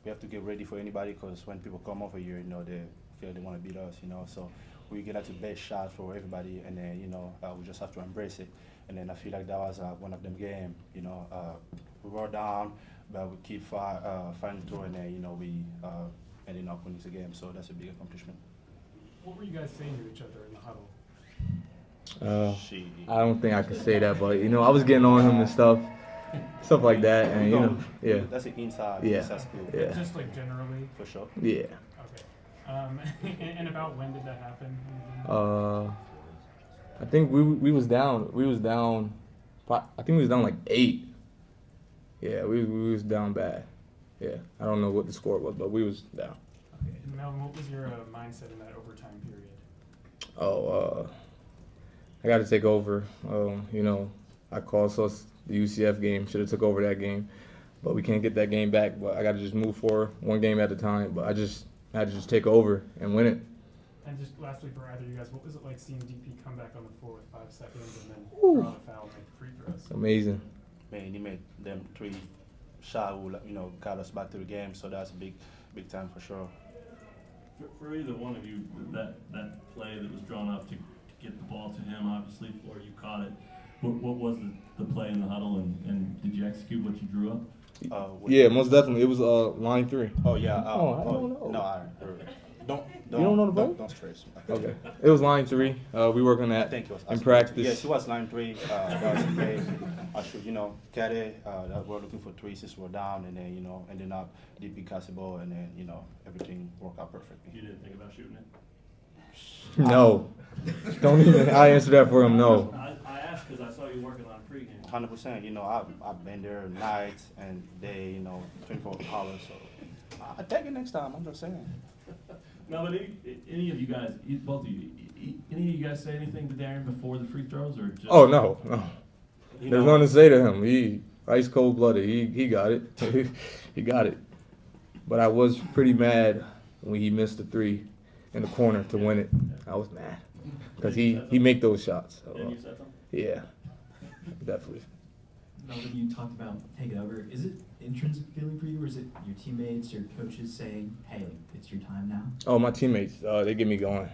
S6: we have to get ready for anybody, because when people come over here, they feel they want to beat us, So we get out to best shot for everybody, and then, we just have to embrace it. And then I feel like that was one of them games, we were down, but we keep fighting through, and then, we ended up winning the game. So that's a big accomplishment.
S3: What were you guys saying to each other in the huddle?
S5: I don't think I could say that, but I was getting on him and stuff like that, and yeah.
S6: That's an inside.
S5: Yeah.
S6: School.
S5: Yeah.
S3: Just like generally.
S6: For sure.
S5: Yeah.
S3: Okay. And about when did that happen?
S5: I think we was down. I think we was down like 8. Yeah, we was down bad. Yeah, I don't know what the score was, but we was down.
S3: Okay. And Melvin, what was your mindset in that overtime period?
S5: I got to take over. I called us the UCF game. Should have took over that game, but we can't get that game back. But I got to just move forward one game at a time. But I had to just take over and win it.
S3: And just lastly, for either of you guys, what was it like seeing DP come back on the floor with 5 seconds and then draw the foul and make free throws?
S5: Amazing.
S6: Man, he made them 3 shots who got us back to the game. So that's a big time for sure.
S7: For either one of you, that play that was drawn up to get the ball to him, obviously, Flory, you caught it. What was the play in the huddle, and did you execute what you drew up?
S5: Yeah, most definitely. It was line 3.
S6: Oh yeah.
S5: I don't know.
S6: No,
S5: You don't know the play?
S6: Don't stress.
S5: Okay. It was line 3. We worked on that
S6: I think it was
S5: in practice.
S6: Yes, it was line 3. That was okay. I should, get it. That we're looking for 3 since we're down, and then ending up DP cast the ball, and then everything worked out perfectly.
S7: You didn't think about shooting it?
S5: No. Don't even. I answered that for him. No.
S7: I asked because I saw you working on pregame.
S6: 100%. I've been there nights and day. 24 hours. So I take it next time. I'm just saying.
S7: Melvin, any of you guys, both of you, any of you guys say anything to Darren before the free throws, or just?
S5: Oh no. There's nothing to say to him. He ice cold blooded. He got it. He got it. But I was pretty mad when he missed the 3 in the corner to win it. I was mad because he make those shots. So,
S7: Then you said something?
S5: yeah, definitely.
S8: Melvin, you talked about taking over. Is it intrinsic feeling for you, or is it your teammates or coaches saying, "Hey, it's your time now"?
S5: Oh, my teammates, they get me going.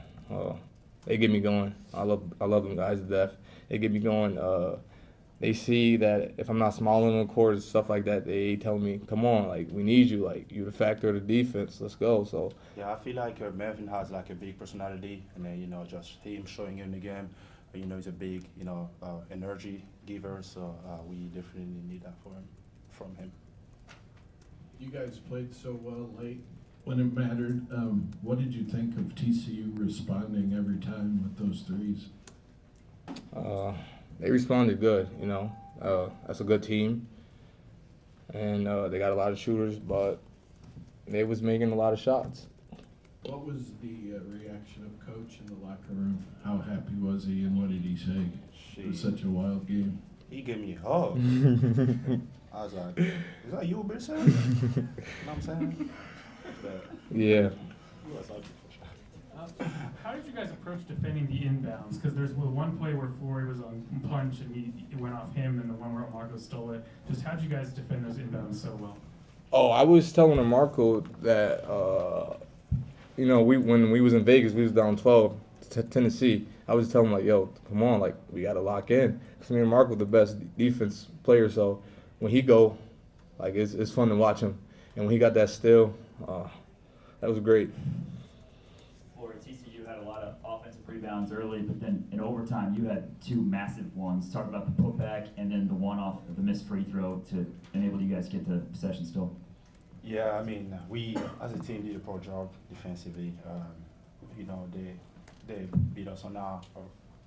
S5: They get me going. I love them guys to death. They get me going. They see that if I'm not smiling on the court and stuff like that, they tell me, "Come on, like we need you. Like you're the factor of the defense. Let's go." So
S6: Yeah, I feel like Melvin has like a big personality, and then just him showing in the game. He's a big energy giver. So we definitely need that from him.
S9: You guys played so well late when it mattered. What did you think of TCU responding every time with those threes?
S5: they responded good. That's a good team, and they got a lot of shooters, but they was making a lot of shots.
S9: What was the reaction of Coach in the locker room? How happy was he, and what did he say? It was such a wild game.
S6: He gave me a hug. I was like, "Is that you, bitch?" You know what I'm saying? But
S5: Yeah.
S6: he was happy for sure.
S3: How did you guys approach defending the inbounds? Because there's one play where Flory was on punch and it went off him, and the one where Marco stole it. Just how did you guys defend those inbounds so well?
S5: Oh, I was telling Marco that, when we was in Vegas, we was down 12 to Tennessee. I was telling him, like, yo, come on, like, we got to lock in. Because me and Marco the best defense player, so when he go, like, it's fun to watch him. And when he got that steal, that was great.
S10: Flory, TCU had a lot of offensive rebounds early, but then in overtime, you had two massive ones. Talk about the putback and then the one off the missed free throw to enable you guys to get the possession still.
S6: Yeah, I mean, we as a team did a poor job defensively. They beat us on that,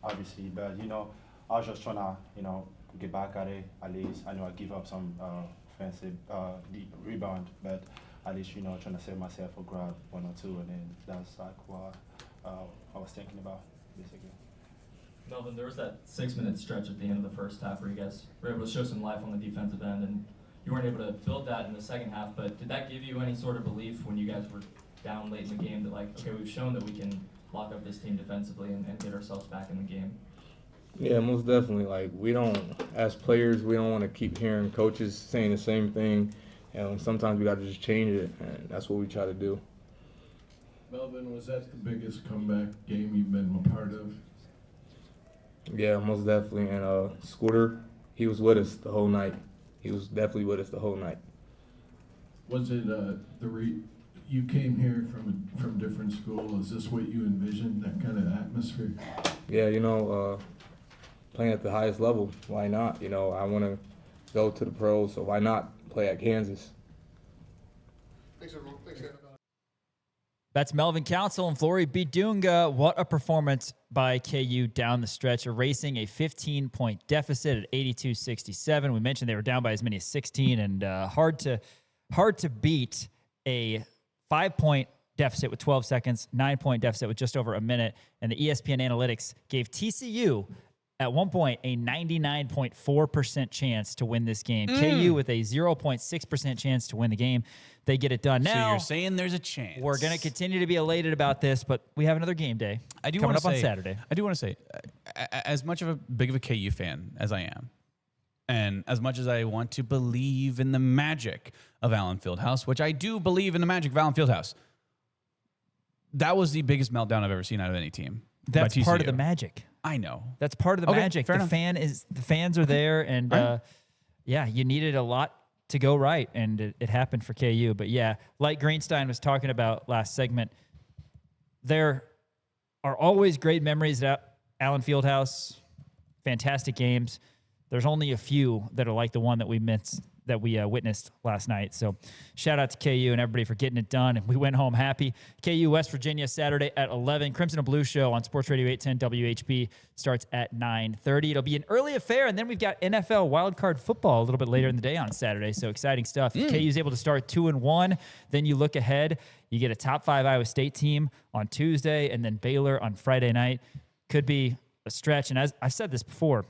S6: obviously, but I was just trying to get back at it. At least I know I give up some offensive rebound, but at least trying to save myself or grab one or two, and then that's like what I was thinking about basically.
S11: Melvin, there was that 6-minute stretch at the end of the first half where you guys were able to show some life on the defensive end, and you weren't able to build that in the second half, but did that give you any sort of belief when you guys were down late in the game that, like, okay, we've shown that we can lock up this team defensively and get ourselves back in the game?
S5: Yeah, most definitely. Like, as players, we don't want to keep hearing coaches saying the same thing, and sometimes we got to just change it, and that's what we try to do.
S9: Melvin, was that the biggest comeback game you've been a part of?
S5: Yeah, most definitely. And Scooter, he was with us the whole night. He was definitely with us the whole night.
S9: Was it you came here from different school? Is this what you envisioned, that kind of atmosphere?
S5: Yeah, playing at the highest level, why not? I want to go to the pros, so why not play at Kansas?
S12: Thanks, everyone. Thanks, Ed.
S1: That's Melvin Council and Flory Bidunga. What a performance by KU down the stretch, erasing a 15-point deficit at 82-67. We mentioned they were down by as many as 16, and hard to beat a 5-point deficit with 12 seconds, 9-point deficit with just over a minute, and the ESPN analytics gave TCU at one point a 99.4% chance to win this game. KU with a 0.6% chance to win the game. They get it done. Now,
S2: so you're saying there's a chance.
S1: We're going to continue to be elated about this, but we have another game day coming up on Saturday.
S2: I do want to say, as much of a big of a KU fan as I am, and as much as I want to believe in the magic of Allen Fieldhouse, which I do believe in the magic of Allen Fieldhouse, that was the biggest meltdown I've ever seen out of any team.
S1: That's part of the magic.
S2: I know.
S1: That's part of the magic. The fans are there, and
S2: right.
S1: You needed a lot to go right, and it happened for KU. But yeah, like Greenstein was talking about last segment, there are always great memories at Allen Fieldhouse, fantastic games. There's only a few that are like the one that we witnessed last night. So shout out to KU and everybody for getting it done. And we went home happy. KU West Virginia Saturday at 11. Crimson and Blue show on Sports Radio 810 WHB starts at 9:30. It'll be an early affair, and then we've got NFL wildcard football a little bit later in the day on Saturday. So exciting stuff. If KU's able to start 2-1, then you look ahead. You get a top 5 Iowa State team on Tuesday, and then Baylor on Friday night. Could be a stretch. And as I've said this before,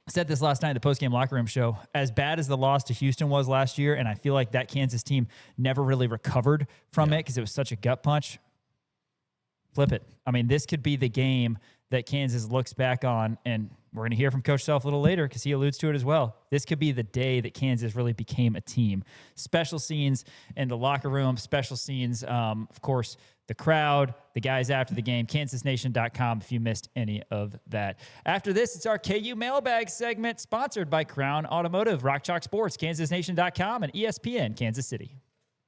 S1: I said this last night at the postgame locker room show, as bad as the loss to Houston was last year, and I feel like that Kansas team never really recovered from it because it was such a gut punch, flip it. I mean, this could be the game that Kansas looks back on, and we're going to hear from Coach Self a little later because he alludes to it as well. This could be the day that Kansas really became a team. Special scenes in the locker room, special scenes, of course, the crowd, the guys after the game, kansasnation.com if you missed any of that. After this, it's our KU Mailbag segment sponsored by Crown Automotive, Rock Chalk Sports, kansasnation.com, and ESPN Kansas City.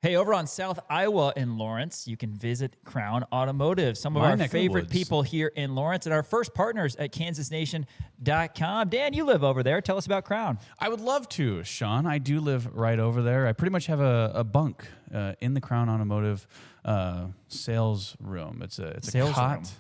S1: Hey, over on South Iowa in Lawrence, you can visit Crown Automotive, some of our favorite people here in Lawrence, and our first partners at kansasnation.com. Dan, you live over there. Tell us about Crown.
S2: I would love to, Sean. I do live right over there. I pretty much have a bunk in the Crown Automotive sales room. It's a cot.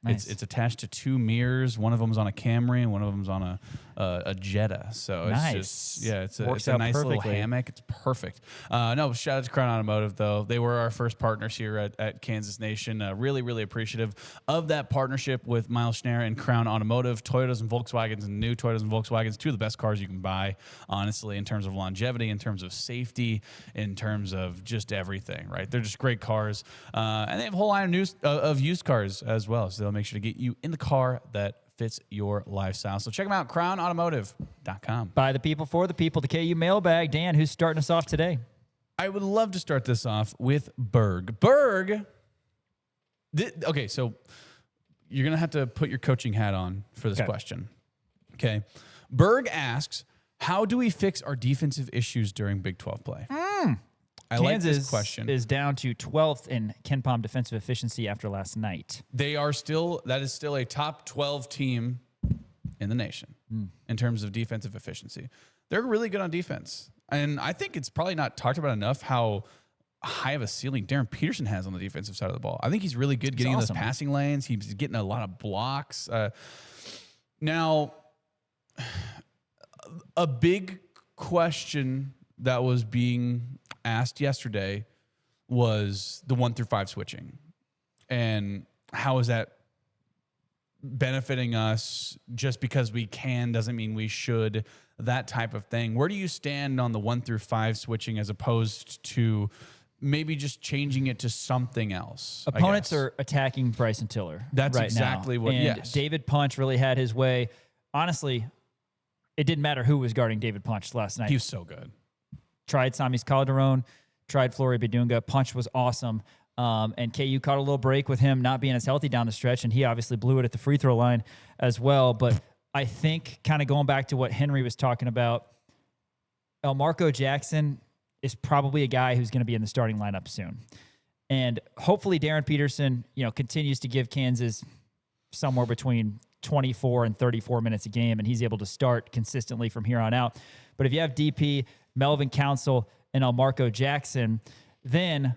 S1: Nice.
S2: It's attached to 2 mirrors. One of them's on a Camry, and one of them's on a a Jetta. So
S1: Nice.
S2: it's just it's
S1: Works
S2: a
S1: out
S2: nice little
S1: perfectly.
S2: hammock. It's perfect. No, shout out to Crown Automotive though. They were our first partners here at Kansas Nation. Really, really appreciative of that partnership with Miles Schneider and Crown Automotive. Toyotas and Volkswagens and new Toyotas and Volkswagens, two of the best cars you can buy, honestly, in terms of longevity, in terms of safety, in terms of just everything, right? They're just great cars. And they have a whole line of used cars as well. So they'll make sure to get you in the car that fits your lifestyle. So check them out, crownautomotive.com.
S1: By the people, for the people, the KU Mailbag. Dan, who's starting us off today?
S2: I would love to start this off with Berg. Berg. Okay, so you're going to have to put your coaching hat on for this question. Okay. Berg asks, how do we fix our defensive issues during Big 12 play? I like this question.
S1: Is down to 12th in Ken Palm defensive efficiency after last night.
S2: That is still a top 12 team in the nation in terms of defensive efficiency. They're really good on defense. And I think it's probably not talked about enough how high of a ceiling Darren Peterson has on the defensive side of the ball. I think he's really good getting in those passing lanes. He's getting a lot of blocks. Now, a big question that was being asked yesterday was the 1 through 5 switching, and how is that benefiting us? Just because we can doesn't mean we should, that type of thing. Where do you stand on the 1 through 5 switching as opposed to maybe just changing it to something else?
S1: Opponents are attacking Bryson Tiller.
S2: That's
S1: right
S2: exactly
S1: now.
S2: what.
S1: And
S2: Yes,
S1: David Punch really had his way. Honestly, it didn't matter who was guarding David Punch last night.
S2: he was so good.
S1: Tried Samis Calderon, tried Flory Bidunga. Punch was awesome. And KU caught a little break with him not being as healthy down the stretch, and he obviously blew it at the free throw line as well. But I think, kind of going back to what Henry was talking about, Elmarco Jackson is probably a guy who's going to be in the starting lineup soon. And hopefully Darren Peterson, continues to give Kansas somewhere between 24 and 34 minutes a game, and he's able to start consistently from here on out. But if you have DP, Melvin Council, and Elmarco Jackson, then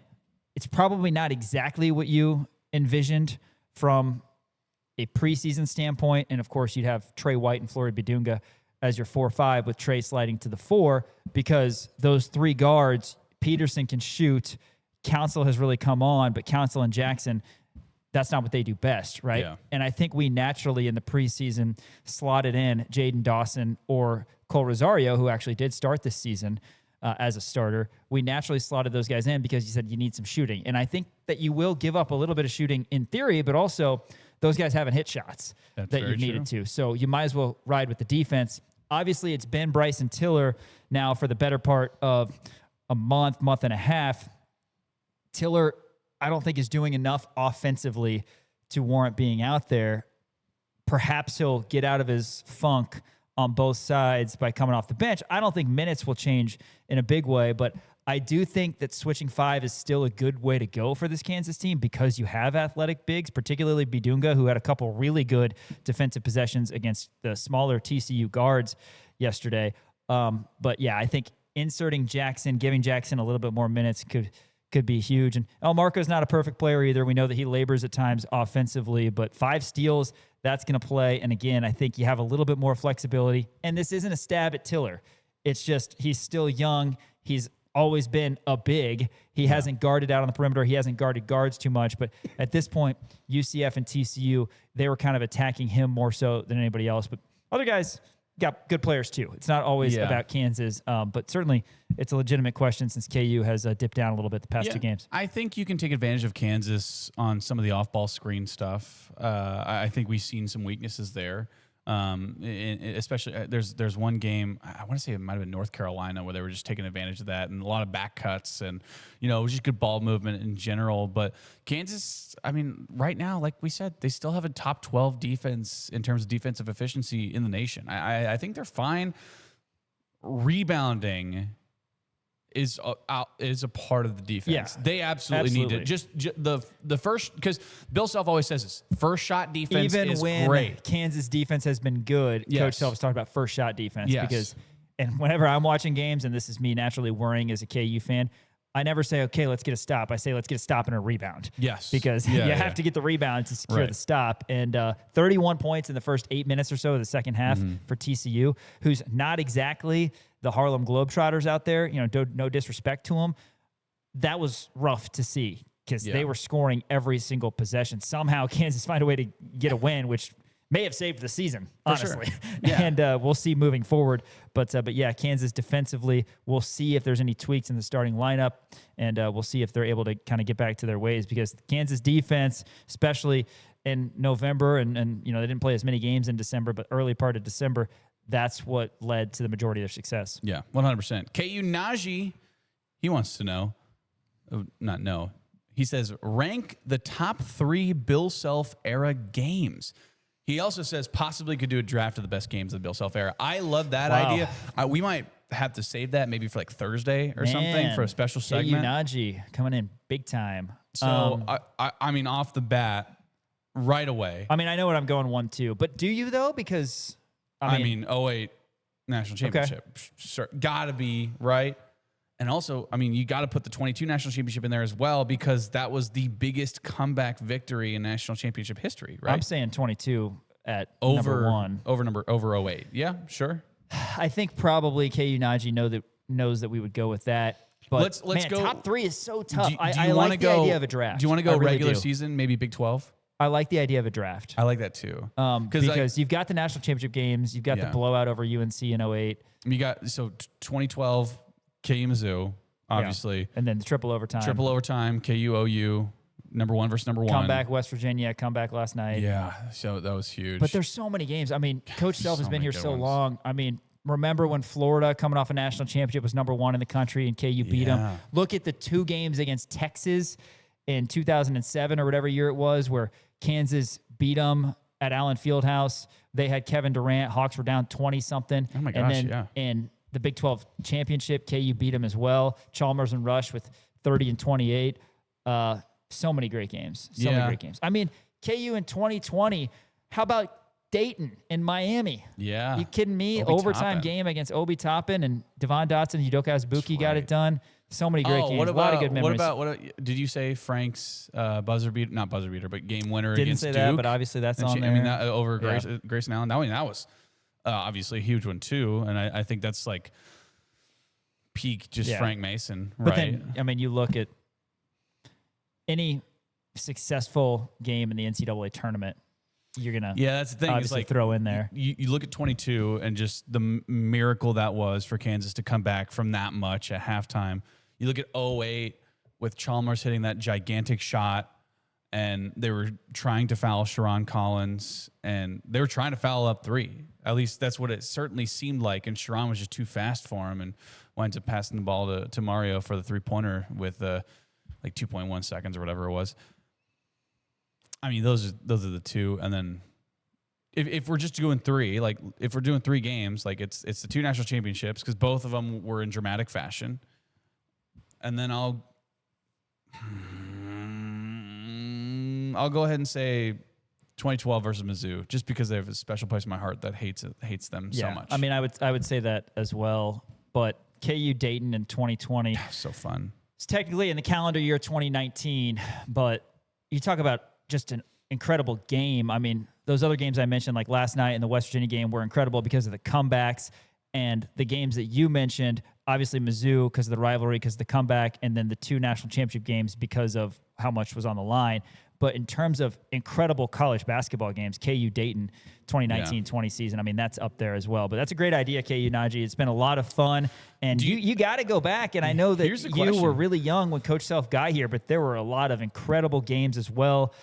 S1: it's probably not exactly what you envisioned from a preseason standpoint. And of course, you'd have Trey White and Flory Bidunga as your 4-5, with Trey sliding to the 4, because those three guards, Peterson can shoot. Council has really come on, but Council and Jackson, that's not what they do best, right?
S2: Yeah.
S1: And I think we naturally in the preseason slotted in Jaden Dawson or Cole Rosario, who actually did start this season as a starter. We naturally slotted those guys in because you said you need some shooting. And I think that you will give up a little bit of shooting in theory, but also those guys haven't hit shots that you needed to. So you might as well ride with the defense. Obviously, it's been Bryson Tiller now for the better part of a month and a half. Tiller, I don't think, is doing enough offensively to warrant being out there. Perhaps he'll get out of his funk on both sides by coming off the bench. I don't think minutes will change in a big way, but I do think that switching 5 is still a good way to go for this Kansas team because you have athletic bigs, particularly Bidunga, who had a couple really good defensive possessions against the smaller TCU guards yesterday. But yeah, I think inserting Jackson, giving Jackson a little bit more minutes could be huge. And Elmarco's not a perfect player either. We know that he labors at times offensively, but 5 steals, that's going to play. And again, I think you have a little bit more flexibility. And this isn't a stab at Tiller. It's just he's still young. He's always been a big. He hasn't guarded out on the perimeter. He hasn't guarded guards too much. But at this point, UCF and TCU, they were kind of attacking him more so than anybody else. But other guys got good players too. It's not always about Kansas, but certainly it's a legitimate question since KU has dipped down a little bit the past 2 games.
S2: I think you can take advantage of Kansas on some of the off-ball screen stuff. I think we've seen some weaknesses there. Especially there's one game, I want to say it might have been North Carolina, where they were just taking advantage of that and a lot of back cuts and, it was just good ball movement in general. But Kansas, I mean, right now, like we said, they still have a top 12 defense in terms of defensive efficiency in the nation. I think they're fine. Rebounding is a part of the defense.
S1: Yeah,
S2: they absolutely need to just the first, because Bill Self always says this, first shot defense
S1: even
S2: is
S1: when
S2: great.
S1: Kansas defense has been good, Coach Self was talking about first shot defense because, and whenever I'm watching games, and this is me naturally worrying as a KU fan, I never say, okay, let's get a stop. I say, let's get a stop and a rebound.
S2: Yes.
S1: Because you have to get the rebound to secure the stop. And 31 points in the first 8 minutes or so of the second half for TCU, who's not exactly the Harlem Globetrotters out there. You know, no disrespect to them. That was rough to see because they were scoring every single possession. Somehow Kansas find a way to get a win, which may have saved the season, honestly.
S2: Sure. Yeah.
S1: And we'll see moving forward. But yeah, Kansas defensively, we'll see if there's any tweaks in the starting lineup, and we'll see if they're able to kind of get back to their ways, because Kansas defense, especially in November, and you know, they didn't play as many games in December, but early part of December, that's what led to the majority of their success.
S2: Yeah, 100%. KU Najee, he wants to know, he says, rank the top 3 Bill Self era games. He also says possibly could do a draft of the best games of the Bill Self era. I love that idea. We might have to save that maybe for like Thursday or something for a special segment.
S1: KU Najee coming in big time.
S2: So, I mean, off the bat, right away.
S1: I mean, I know what I'm going 1-2, but do you though? Because, I mean
S2: 08 national championship. Sure, gotta be, right? And also, I mean, you got to put the 22 national championship in there as well, because that was the biggest comeback victory in national championship history, right?
S1: I'm saying 22 at number 1.
S2: Over 08. Yeah, sure.
S1: I think probably KU Najee knows that we would go with that. But
S2: let's go.
S1: Top 3 is so tough.
S2: Do
S1: I like the idea of a draft.
S2: Do you want to go regular season, maybe Big 12?
S1: I like the idea of a draft.
S2: I like that too.
S1: Because you've got the national championship games, you've got the blowout over UNC in 08.
S2: You got 2012 KU Mizzou, obviously.
S1: And then the triple overtime.
S2: KU OU, number 1 versus number 1.
S1: Comeback West Virginia, comeback last night.
S2: Yeah, so that was huge.
S1: But there's so many games. I mean, Coach Self has been here so long. I mean, remember when Florida, coming off a national championship, was number 1 in the country and KU beat them? Look at the 2 games against Texas in 2007 or whatever year it was, where Kansas beat them at Allen Fieldhouse. They had Kevin Durant. Hawks were down 20-something.
S2: Oh, my gosh,
S1: And the Big 12 championship, KU beat them as well. Chalmers and Rush with 30 and 28. So many great games. So many great games. I mean, KU in 2020, how about Dayton and Miami?
S2: Yeah.
S1: You kidding me?
S2: Obi
S1: Overtime
S2: Toppin.
S1: game against Obi Toppin, and Devon Dotson, Udoka Azubuike got it done. So many great games. A lot of good memories.
S2: Did you say Frank's buzzer beater? Not buzzer beater, but game winner
S1: Didn't
S2: against
S1: say
S2: Duke?
S1: that, but obviously that's on there.
S2: I mean, that over Grayson Allen. I mean, that was obviously a huge one too, and I think that's like peak Frank Mason, right?
S1: But then, I mean, you look at any successful game in the NCAA tournament, you're gonna
S2: that's the thing.
S1: Obviously
S2: is like
S1: throw in there.
S2: You look at 22 and just the miracle that was for Kansas to come back from that much at halftime. You look at 08 with Chalmers hitting that gigantic shot, and they were trying to foul Sharon Collins, and they were trying to foul up 3. At least that's what it certainly seemed like, and Sharon was just too fast for him and winds up passing the ball to Mario for the 3-pointer with like 2.1 seconds or whatever it was. I mean, those are the 2, and then if we're just doing 3, like if we're doing 3 games, like it's the 2 national championships, because both of them were in dramatic fashion, and then I'll go ahead and say 2012 versus Mizzou, just because they have a special place in my heart that hates them so much.
S1: I mean, I would say that as well, but KU Dayton in 2020,
S2: so fun.
S1: It's technically in the calendar year 2019, but you talk about just an incredible game. I mean, those other games I mentioned, like last night and the West Virginia game, were incredible because of the comebacks, and the games that you mentioned, obviously Mizzou because of the rivalry, because of the comeback, and then the 2 national championship games because of how much was on the line. But in terms of incredible college basketball games, KU Dayton 2019-20 season, I mean, that's up there as well. But that's a great idea, KU Najee. It's been a lot of fun. And you got to go back. And I know that you were really young when Coach Self got here, but there were a lot of incredible games as well.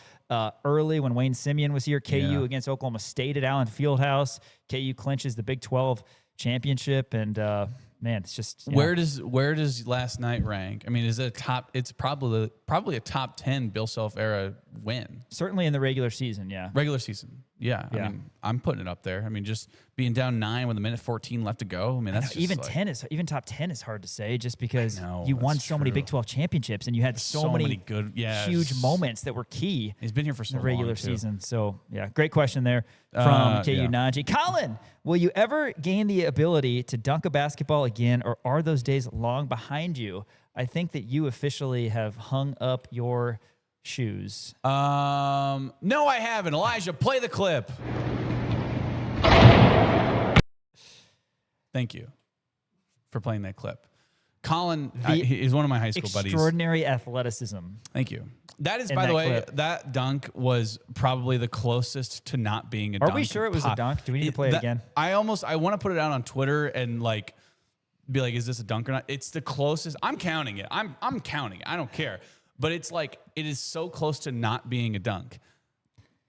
S1: Early when Wayne Simeon was here, KU against Oklahoma State at Allen Fieldhouse. KU clinches the Big 12 championship. And, man, it's just
S2: where does last night rank? I mean, is it a top? It's probably a top 10 Bill Self era win.
S1: Certainly in the regular season, yeah.
S2: Regular season, yeah. I mean, I'm putting it up there. I mean, just being down 9 with a minute 14 left to go. I mean, that's just
S1: even
S2: like,
S1: even top 10 is hard to say, just because you won so many Big 12 championships and you had so many
S2: good,
S1: huge moments that were key.
S2: He's been here for so
S1: the regular
S2: long, too.
S1: season. So yeah, great question there from KU Najee. Colin, will you ever gain the ability to dunk a basketball again, or are those days long behind you? I think that you officially have hung up your shoes.
S2: No, I haven't. Elijah, play the clip. Thank you for playing that clip. Colin is one of my high school buddies.
S1: Extraordinary athleticism.
S2: Thank you. That is, by the way,
S1: clip.
S2: that dunk was probably the closest to not being a dunk.
S1: Are we sure it was a dunk? Do we need to play it again?
S2: I want to put it out on Twitter and like be like, is this a dunk or not? It's the closest. I'm counting it. I'm counting it. I don't care. But it's like, it is so close to not being a dunk.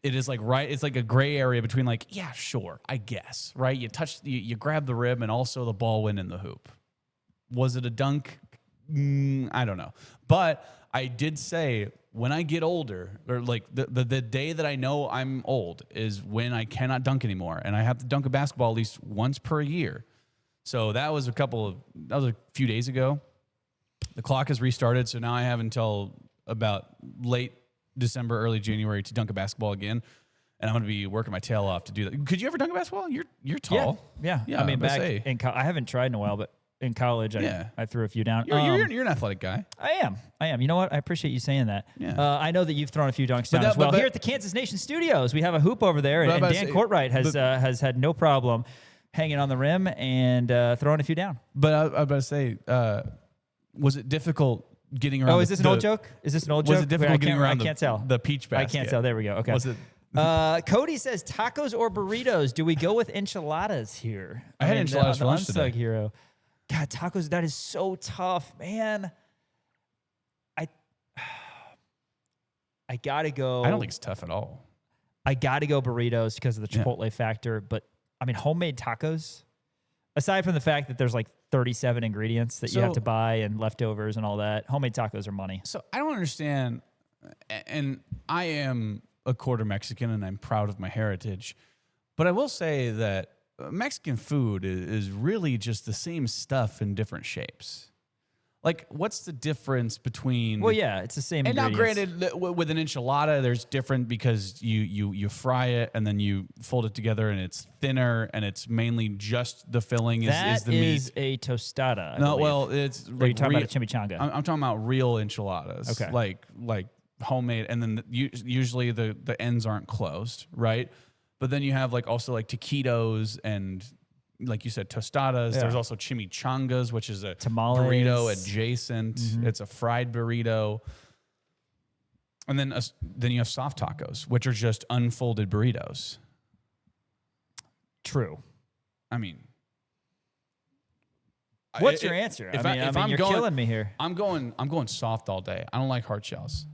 S2: It is like, right. It's like a gray area between like, yeah, sure, I guess, right? You grab the rim and also the ball went in the hoop. Was it a dunk? I don't know. But I did say when I get older, or like the day that I know I'm old is when I cannot dunk anymore. And I have to dunk a basketball at least once per year. So that was a few days ago. The clock has restarted. So now I have until about late December, early January to dunk a basketball again. And I'm going to be working my tail off to do that. Could you ever dunk a basketball? You're tall.
S1: Yeah. I mean, back in I haven't tried in a while, but in college, I threw a few down.
S2: You're an athletic guy.
S1: I am. You know what? I appreciate you saying that.
S2: Yeah.
S1: I know that you've thrown a few dunks down as well. Here at the Kansas Nation Studios, we have a hoop over there, and Dan Courtwright has had no problem hanging on the rim and throwing a few down.
S2: But I was about to say, was it difficult getting around?
S1: Oh, is this an old joke? Is this an old joke?
S2: Was it difficult getting around
S1: I can't tell.
S2: The peach basket?
S1: I can't tell. There we go. Okay.
S2: Was it?
S1: Cody says tacos or burritos. Do we go with enchiladas here?
S2: I had enchiladas for lunch today.
S1: Hero. God, tacos, that is so tough, man. I got to go.
S2: I don't think it's tough at all.
S1: I got to go burritos because of the Chipotle factor. But, I mean, homemade tacos, aside from the fact that there's like 37 ingredients that you have to buy and leftovers and all that, homemade tacos are money.
S2: So I don't understand, and I am a quarter Mexican and I'm proud of my heritage, but I will say that Mexican food is really just the same stuff in different shapes. Like, what's the difference between?
S1: Well, yeah, it's the same.
S2: And now, granted, with an enchilada, there's different because you fry it and then you fold it together and it's thinner and it's mainly just the filling is the meat.
S1: That is a tostada.
S2: No, well, it's.
S1: Are you talking about a chimichanga?
S2: I'm talking about real enchiladas.
S1: Okay.
S2: Like homemade, and then usually the ends aren't closed, right? But then you have like also like taquitos and, like you said, tostadas.
S1: Yeah.
S2: There's also chimichangas, which is a
S1: tamales.
S2: Burrito adjacent. Mm-hmm. It's a fried burrito. And then you have soft tacos, which are just unfolded burritos.
S1: True.
S2: I mean,
S1: what's your answer? I mean, you're killing me here.
S2: I'm going soft all day. I don't like hard shells.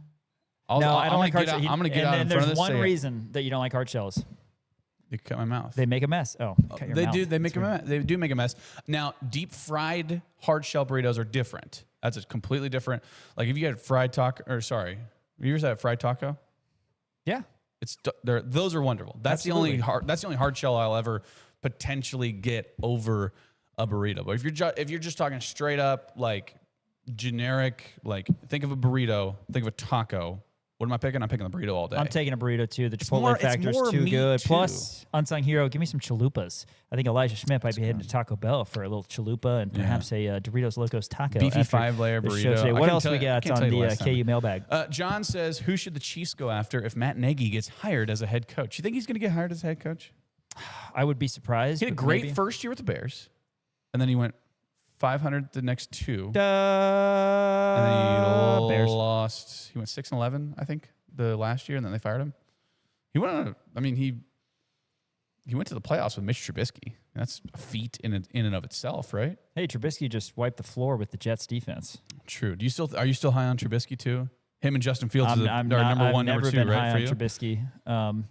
S1: I don't like hard shells.
S2: I'm going to get out in front of this.
S1: There's one reason that you don't like hard shells.
S2: They cut my mouth.
S1: They make a mess. Oh, cut your mouth.
S2: They do make a mess. Now, deep fried hard shell burritos are different. That's a completely different. Like if you had fried taco, or sorry, have you ever had fried taco?
S1: Yeah,
S2: those are wonderful. That's
S1: Absolutely.
S2: the only hard shell I'll ever potentially get over a burrito. But if you're just talking straight up like generic, like think of a burrito, think of a taco. What am I picking? I'm picking the burrito all day.
S1: I'm taking a burrito too. The Chipotle factor is too good. Plus, unsung hero, give me some chalupas. I think Elijah Schmidt might be heading to Taco Bell for a little chalupa and perhaps a Doritos Locos taco.
S2: Beefy 5-layer burrito.
S1: What else we got on the KU mailbag?
S2: John says, who should the Chiefs go after if Matt Nagy gets hired as a head coach? You think he's going to get hired as a head coach?
S1: I would be surprised.
S2: He had a great first year with the Bears, and then he went 500 the next two. And then he lost. He went 6-11, I think, the last year, and then they fired him. He went on. He went to the playoffs with Mitch Trubisky. That's a feat in and of itself, right?
S1: Hey, Trubisky just wiped the floor with the Jets defense.
S2: True. Are you still high on Trubisky too? Him and Justin Fields are number one, number two, right? For you?
S1: I've never been high on Trubisky.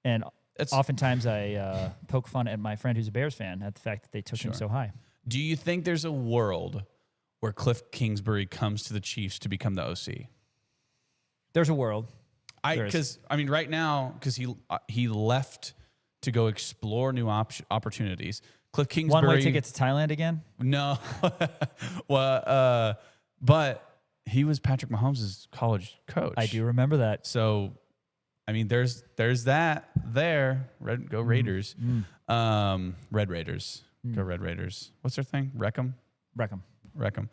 S1: And oftentimes I poke fun at my friend who's a Bears fan at the fact that they took him so high.
S2: Do you think there's a world where Cliff Kingsbury comes to the Chiefs to become the OC?
S1: There's a world.
S2: Right now, because he left to go explore new opportunities. Cliff Kingsbury.
S1: One-way ticket to Thailand again?
S2: No. Well, but he was Patrick Mahomes' college coach.
S1: I do remember that.
S2: So, I mean, there's that there. Go Raiders. Red Raiders. Go Red Raiders. What's their thing? Wreck 'em?
S1: Wreck 'em.
S2: Wreck them.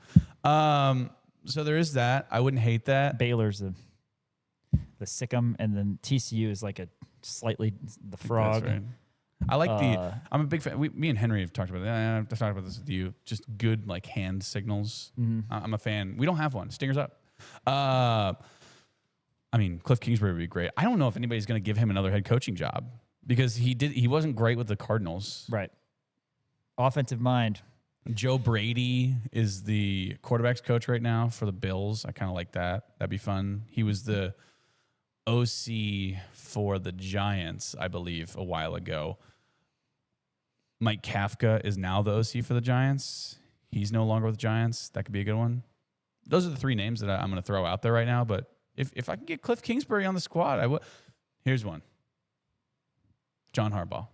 S2: So there is that. I wouldn't hate that.
S1: Baylor's the Sick'em, and then TCU is like a slightly the frog.
S2: That's right. I like I'm a big fan. Me and Henry have talked about that. I've talked about this with you. Just good like hand signals. I'm a fan. We don't have one. Stingers up. I mean, Cliff Kingsbury would be great. I don't know if anybody's going to give him another head coaching job because he wasn't great with the Cardinals.
S1: Right. Offensive mind.
S2: Joe Brady is the quarterback's coach right now for the Bills. I kind of like that. That'd be fun. He was the OC for the Giants, I believe, a while ago. Mike Kafka is now the OC for the Giants. He's no longer with the Giants. That could be a good one. Those are the three names that I'm going to throw out there right now. But if I can get Cliff Kingsbury on the squad, I would. Here's one. John Harbaugh.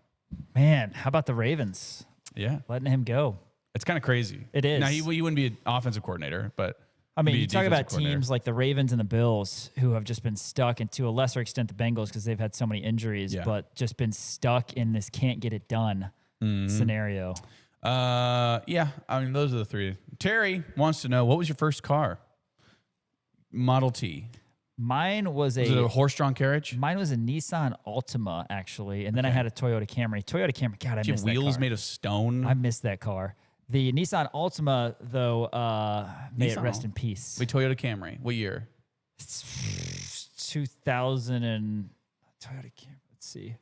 S1: Man, how about the Ravens?
S2: Yeah.
S1: Letting him go.
S2: It's kind of crazy.
S1: It is.
S2: Now, he wouldn't be an offensive coordinator, but...
S1: I mean, you talk about teams like the Ravens and the Bills who have just been stuck, and to a lesser extent the Bengals because they've had so many injuries, but just been stuck in this can't get it done scenario.
S2: Yeah, I mean, those are the three. Terry wants to know, what was your first car? Model T.
S1: Mine was
S2: it a horse-drawn carriage?
S1: Mine was a Nissan Altima, actually, and then I had a Toyota Camry. Toyota Camry, God, I miss that car.
S2: Wheels made of stone?
S1: I missed that car. The Nissan Altima, though, may it rest in peace.
S2: Wait, Toyota Camry. What year?
S1: 2000 and Toyota Camry. Let's see.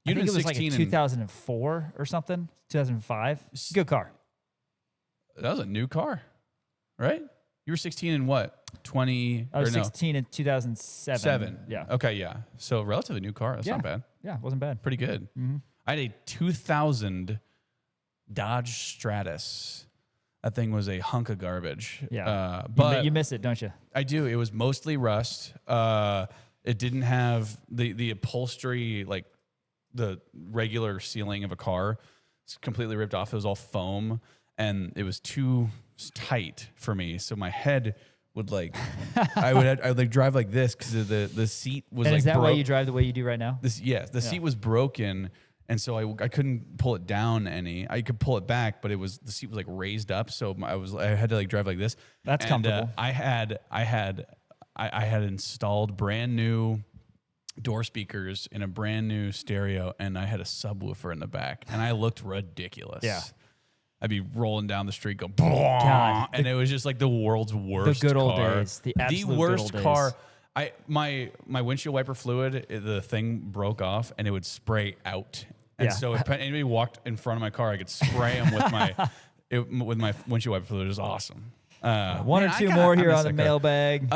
S2: I
S1: think it was like a 2004 or something. 2005. Good car.
S2: That was a new car, right? You were 16 in what? 20?
S1: I was 16 in 2007. Yeah.
S2: Okay, yeah. So relatively new car. That's not bad.
S1: Yeah, wasn't bad.
S2: Pretty good. I had a 2000 Dodge Stratus. That thing was a hunk of garbage.
S1: Yeah.
S2: But
S1: you miss it, don't you?
S2: I do. It was mostly rust. It didn't have the upholstery, like the regular ceiling of a car. It's completely ripped off. It was all foam, and it was too tight for me. So my head would like, I would like drive like this because the seat was
S1: and
S2: like.
S1: Is that why you drive the way you do right now?
S2: The seat was broken. And so I couldn't pull it down any. I could pull it back, but the seat was like raised up, so I had to like drive like this.
S1: That's comfortable.
S2: I had installed brand new door speakers in a brand new stereo, and I had a subwoofer in the back, and I looked ridiculous.
S1: Yeah.
S2: I'd be rolling down the street, go, and it was just like the world's worst.
S1: The good old
S2: car.
S1: days, the absolute
S2: worst
S1: good old
S2: car.
S1: days.
S2: My windshield wiper fluid, the thing broke off and it would spray out. And so if anybody walked in front of my car, I could spray them with my windshield wiper fluid. It was awesome.
S1: One or two more here on the mailbag.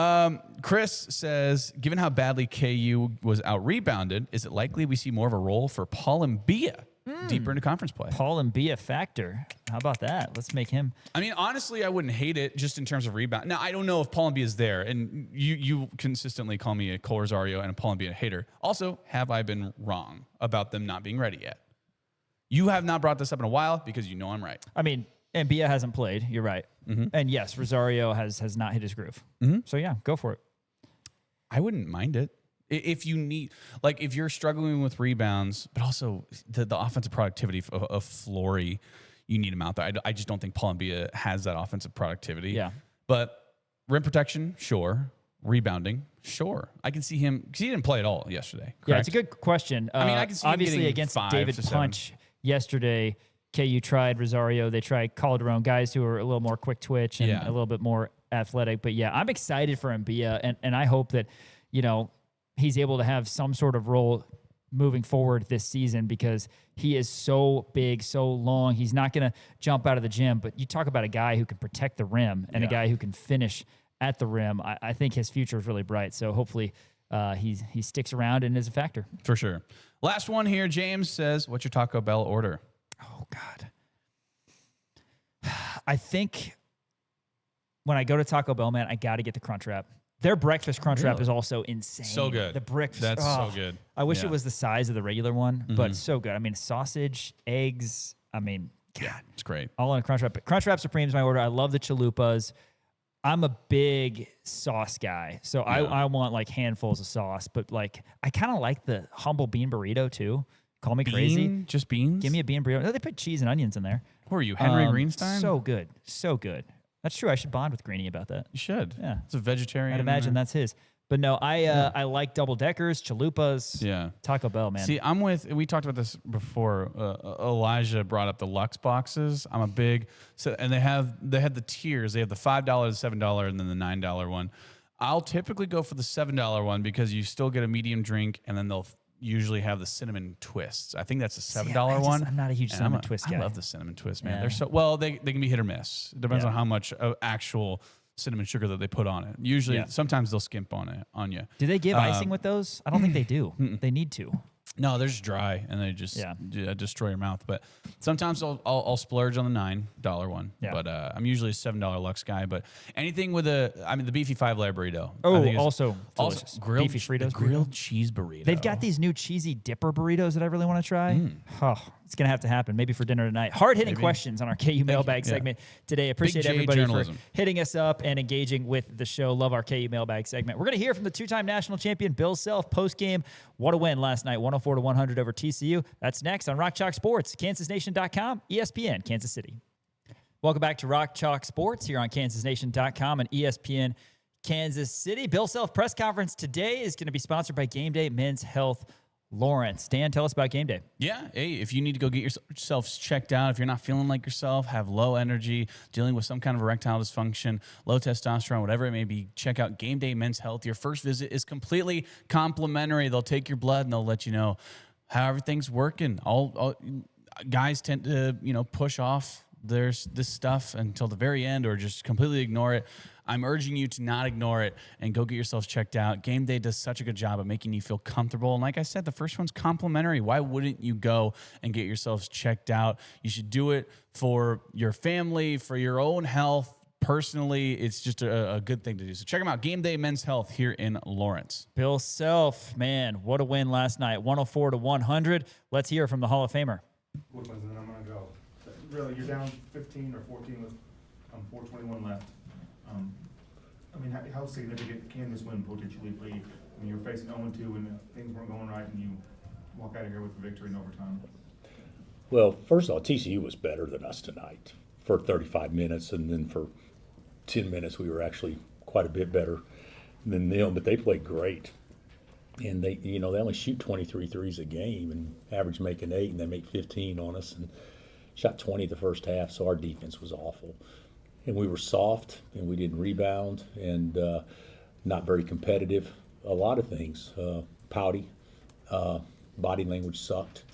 S2: Chris says, given how badly KU was out-rebounded, is it likely we see more of a role for Paul Mbia deeper into conference play?
S1: Paul Mbia factor. How about that? Let's make him.
S2: I mean, honestly, I wouldn't hate it just in terms of rebound. Now, I don't know if Paul Mbia is there, and you consistently call me a Cole Rosario and a Paul Mbia hater. Also, have I been wrong about them not being ready yet? You have not brought this up in a while because you know I'm right.
S1: I mean, Mbia hasn't played. You're right. And yes, Rosario has not hit his groove. So yeah, go for it.
S2: I wouldn't mind it. If you need, like, if you're struggling with rebounds, but also the offensive productivity of Flory, you need him out there. I just don't think Paul Mbia has that offensive productivity.
S1: Yeah.
S2: But rim protection, sure. Rebounding, sure. I can see him, because he didn't play at all yesterday. Correct?
S1: Yeah, it's a good question.
S2: I mean, I can see him
S1: obviously
S2: getting
S1: against
S2: 5
S1: David
S2: to 7.
S1: Punch yesterday, KU tried Rosario. They tried Calderon, guys who are a little more quick twitch and a little bit more athletic. But yeah, I'm excited for Mbia, and I hope that, he's able to have some sort of role moving forward this season because he is so big, so long. He's not going to jump out of the gym, but you talk about a guy who can protect the rim and a guy who can finish at the rim. I think his future is really bright. So hopefully he sticks around and is a factor.
S2: For sure. Last one here. James says, what's your Taco Bell order?
S1: Oh, God. I think when I go to Taco Bell, man, I got to get the Crunch Wrap. Their breakfast Crunch Wrap is also insane.
S2: So good.
S1: The breakfast.
S2: That's so good.
S1: I wish it was the size of the regular one, but so good. I mean, sausage, eggs. I mean, God.
S2: It's great.
S1: All on a Crunch Wrap. But Crunch Wrap Supreme is my order. I love the chalupas. I'm a big sauce guy. So I want like handfuls of sauce, but like I kind of like the humble bean burrito too. Call me crazy.
S2: Just beans?
S1: Give me a bean burrito. No, they put cheese and onions in there.
S2: Who are you, Henry Greenstein?
S1: So good. So good. That's true. I should bond with Greenie about that.
S2: You should.
S1: Yeah.
S2: It's a vegetarian.
S1: I'd imagine that's his. But no, I like double deckers, chalupas.
S2: Yeah.
S1: Taco Bell, man.
S2: See, we talked about this before. Elijah brought up the Lux boxes. I'm a big, and they had the tiers. They have the $5, the $7, and then the $9 one. I'll typically go for the $7 one because you still get a medium drink, and then they'll usually have the cinnamon twists. I think that's the $7 one.
S1: I'm not a huge cinnamon twist guy.
S2: I love the cinnamon twist, man. They're so well. They can be hit or miss. It depends on how much actual cinnamon sugar that they put on it. Usually, sometimes they'll skimp on you.
S1: Do they give icing with those? I don't think they do. They need to.
S2: No, they're just dry and they just destroy your mouth. But sometimes I'll splurge on the $9 one. Yeah. But I'm usually a $7 Lux guy. But anything with the beefy 5-layer burrito.
S1: Also
S2: grilled
S1: beefy Fritos,
S2: grilled cheese burrito.
S1: They've got these new cheesy dipper burritos that I really want to try. It's going to have to happen maybe for dinner tonight. Hard-hitting questions on our KU Mailbag segment today. Appreciate everybody for hitting us up and engaging with the show. Love our KU Mailbag segment. We're going to hear from the two-time national champion Bill Self post-game. What a win last night, 104-100 over TCU. That's next on Rock Chalk Sports, KansasNation.com, ESPN, Kansas City. Welcome back to Rock Chalk Sports here on KansasNation.com and ESPN, Kansas City. Bill Self press conference today is going to be sponsored by Game Day Men's Health Lawrence. Dan, tell us about Game Day.
S2: Yeah. Hey, if you need to go get yourself checked out, if you're not feeling like yourself, have low energy, dealing with some kind of erectile dysfunction, low testosterone, whatever it may be, check out Game Day Men's Health. Your first visit is completely complimentary. They'll take your blood and they'll let you know how everything's working. All guys tend to, push off this stuff until the very end or just completely ignore it. I'm urging you to not ignore it and go get yourselves checked out. Game Day does such a good job of making you feel comfortable. And like I said, the first one's complimentary. Why wouldn't you go and get yourselves checked out? You should do it for your family, for your own health. Personally, it's just a good thing to do. So check them out. Game Day Men's Health here in Lawrence.
S1: Bill Self, man, what a win last night. 104-100. Let's hear from the Hall of Famer.
S4: Quick ones, and then I'm going to go. Really, you're down 15 or 14 with 4:21 left. How significant can this win potentially be? You're facing 0-2 and things weren't going right, and you walk out of here with a victory in overtime.
S13: Well, first of all, TCU was better than us tonight for 35 minutes, and then for 10 minutes we were actually quite a bit better than them. But they played great, and they only shoot 23 threes a game and average making 8, and they make 15 on us, and shot 20 the first half. So our defense was awful. And we were soft, and we didn't rebound, and not very competitive. A lot of things, pouty, body language sucked,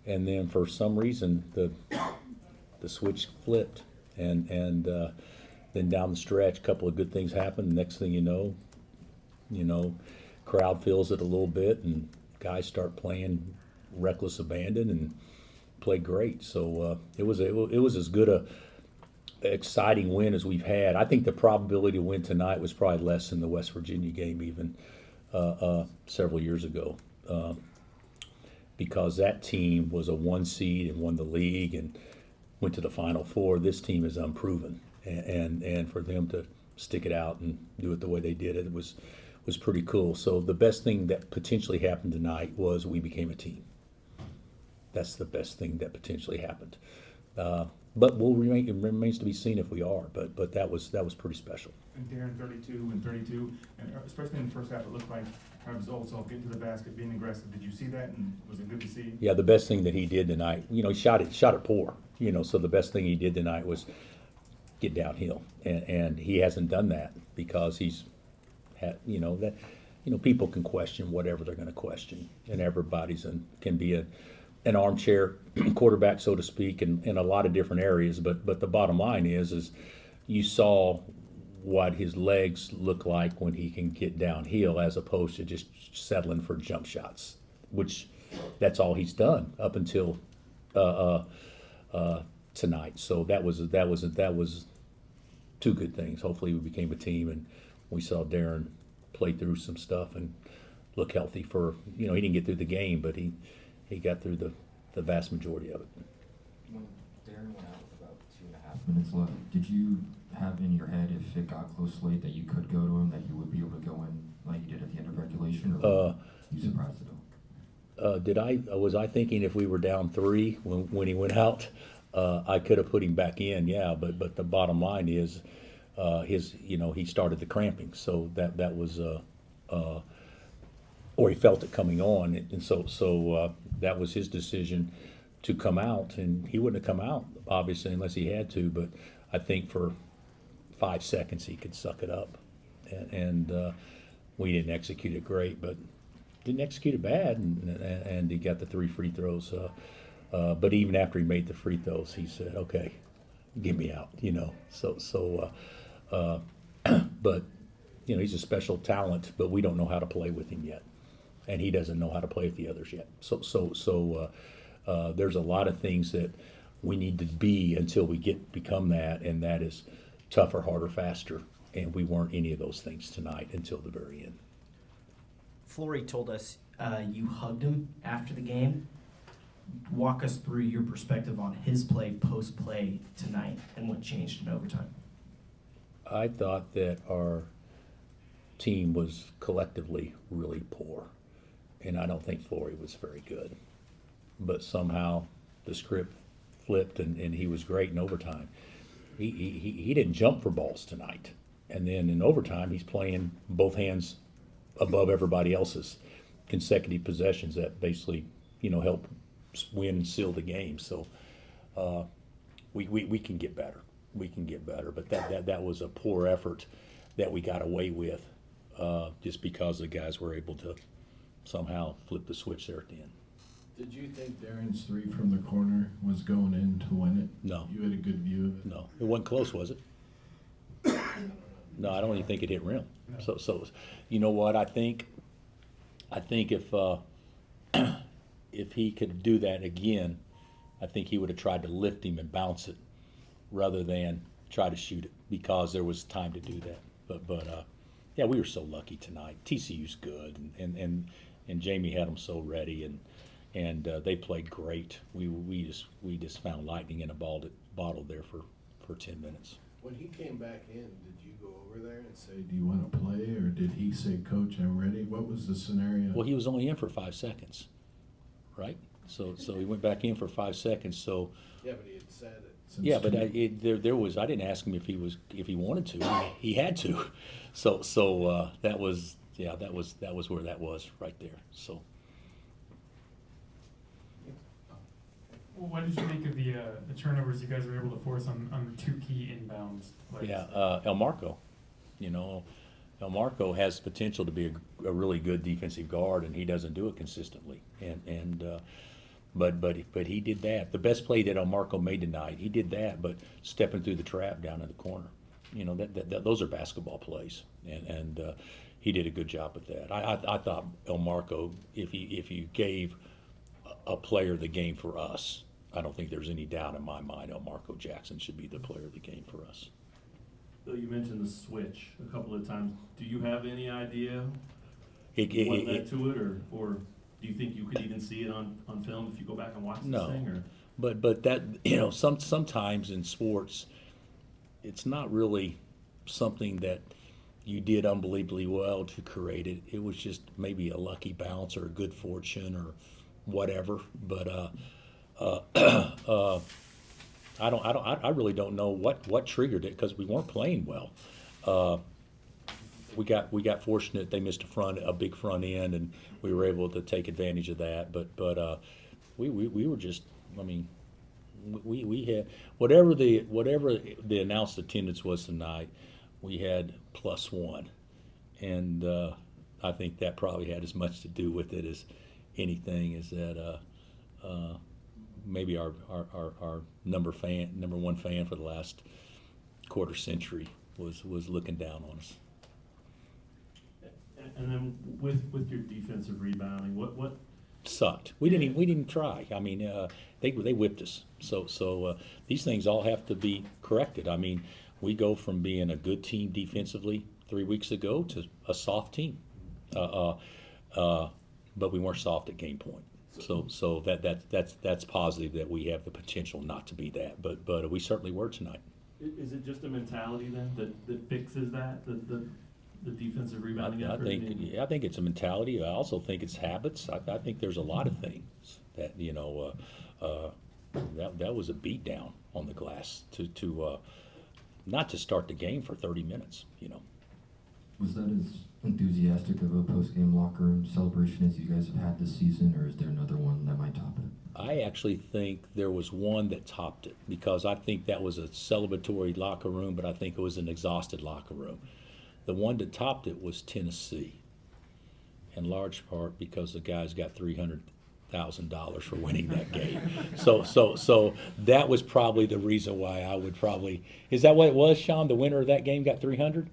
S13: and then for some reason the switch flipped, and then down the stretch, a couple of good things happened. Next thing you know, crowd feels it a little bit, and guys start playing reckless abandon and play great. So it was as good a exciting win as we've had. I think the probability to win tonight was probably less than the West Virginia game even several years ago, because that team was a 1 seed and won the league and went to the Final Four. This team is unproven, and for them to stick it out and do it the way they did it was pretty cool. So the best thing that potentially happened tonight was we became a team. That's the best thing that potentially happened. But it remains to be seen if we are. But that was pretty special.
S4: And Darren, 32, and especially in the first half, it looked like kind of his old self getting to the basket, being aggressive. Did you see that, and was it good to see?
S13: Yeah, the best thing that he did tonight, he shot it poor. So the best thing he did tonight was get downhill, and he hasn't done that because he's had people can question whatever they're going to question, and everybody's can be an armchair quarterback, so to speak, in a lot of different areas. But the bottom line is you saw what his legs look like when he can get downhill, as opposed to just settling for jump shots, which that's all he's done up until tonight. So that was two good things. Hopefully we became a team, and we saw Darren play through some stuff and look healthy for, he didn't get through the game, but he got through the vast majority of it.
S14: When Darren went out with about 2.5 minutes left, did you have in your head, if it got close late, that you could go to him, that you would be able to go in like you did at the end of regulation, or were you surprised at all?
S13: Was I thinking if we were down 3 when he went out? I could have put him back in, yeah, but the bottom line is, he started the cramping, so that was, or he felt it coming on, and so that was his decision to come out, and he wouldn't have come out, obviously, unless he had to, but I think for 5 seconds he could suck it up, and we didn't execute it great, but didn't execute it bad, and he got the 3 free throws. But even after he made the free throws, he said, "Okay, get me out," But he's a special talent, but we don't know how to play with him yet, and he doesn't know how to play with the others yet. There's a lot of things that we need to be until we become that, and that is tougher, harder, faster. And we weren't any of those things tonight until the very end.
S15: Flory told us you hugged him after the game. Walk us through your perspective on his play, post-play tonight, and what changed in overtime.
S13: I thought that our team was collectively really poor, and I don't think Flory was very good. But somehow the script flipped, and he was great in overtime. He didn't jump for balls tonight. And then in overtime, he's playing both hands above everybody else's consecutive possessions that basically, help win and seal the game. So we can get better. We can get better. But that was a poor effort that we got away with just because the guys were able to somehow flip the switch there at the end.
S9: Did you think Darren's 3 from the corner was going in to win it?
S13: No.
S9: You had a good view of it?
S13: No. It wasn't close, was it? No, I don't even think it hit rim. No. So you know what? I think if he could do that again, I think he would have tried to lift him and bounce it rather than try to shoot it, because there was time to do that. But yeah, we were so lucky tonight. TCU's good, and Jamie had them so ready, and they played great. We just found lightning in a bottle there for 10 minutes.
S9: When he came back in, did you go over there and say, "Do you want to play?" Or did he say, "Coach, I'm ready"? What was the scenario?
S13: Well, he was only in for 5 seconds, right? So he went back in for 5 seconds. So
S9: yeah, but he had said it.
S13: Yeah, but there was. I didn't ask him if he wanted to. He had to. So that was where that was right there. So.
S3: Well, what did you make of the turnovers you guys were able to force on 2 key inbounds plays?
S13: Yeah, El Marco. El Marco has potential to be a really good defensive guard, and he doesn't do it consistently. But he did that. The best play that El Marco made tonight, he did that, but stepping through the trap down in the corner. Those are basketball plays, and he did a good job with that. I thought El Marco, if you gave a player the game for us, I don't think there's any doubt in my mind El Marco Jackson should be the player of the game for us.
S7: Bill, you mentioned the switch a couple of times. Do you have any idea what led to it, or do you think you could even see it on film if you go back and watch this thing? Or?
S13: But that sometimes in sports, it's not really something that you did unbelievably well to create it. It was just maybe a lucky bounce or a good fortune or whatever. But I really don't know what triggered it, because we weren't playing well. We got fortunate. They missed a big front end, and we were able to take advantage of that. But we were just. I mean, we had whatever the announced attendance was tonight. We had +1, and I think that probably had as much to do with it as anything. Is that maybe our number 1 fan for the last quarter century was looking down on us.
S7: And then with your defensive rebounding, what
S13: sucked? We didn't try. I mean, they whipped us. So these things all have to be corrected. I mean, we go from being a good team defensively 3 weeks ago to a soft team, but we weren't soft at game point. So that's positive that we have the potential not to be that, but we certainly were tonight.
S7: Is it just a mentality then that fixes that the defensive rebounding effort?
S13: I think it's a mentality. I also think it's habits. I think there's a lot of things that that was a beatdown on the glass to not to start the game for 30 minutes.
S14: Was that as enthusiastic of a post-game locker room celebration as you guys have had this season, or is there another one that might top it?
S13: I actually think there was one that topped it, because I think that was a celebratory locker room, but I think it was an exhausted locker room. The one that topped it was Tennessee, in large part because the guys got $300,000 for winning that game. So that was probably the reason why I would probably. Is that what it was, Sean? The winner of that game got 300?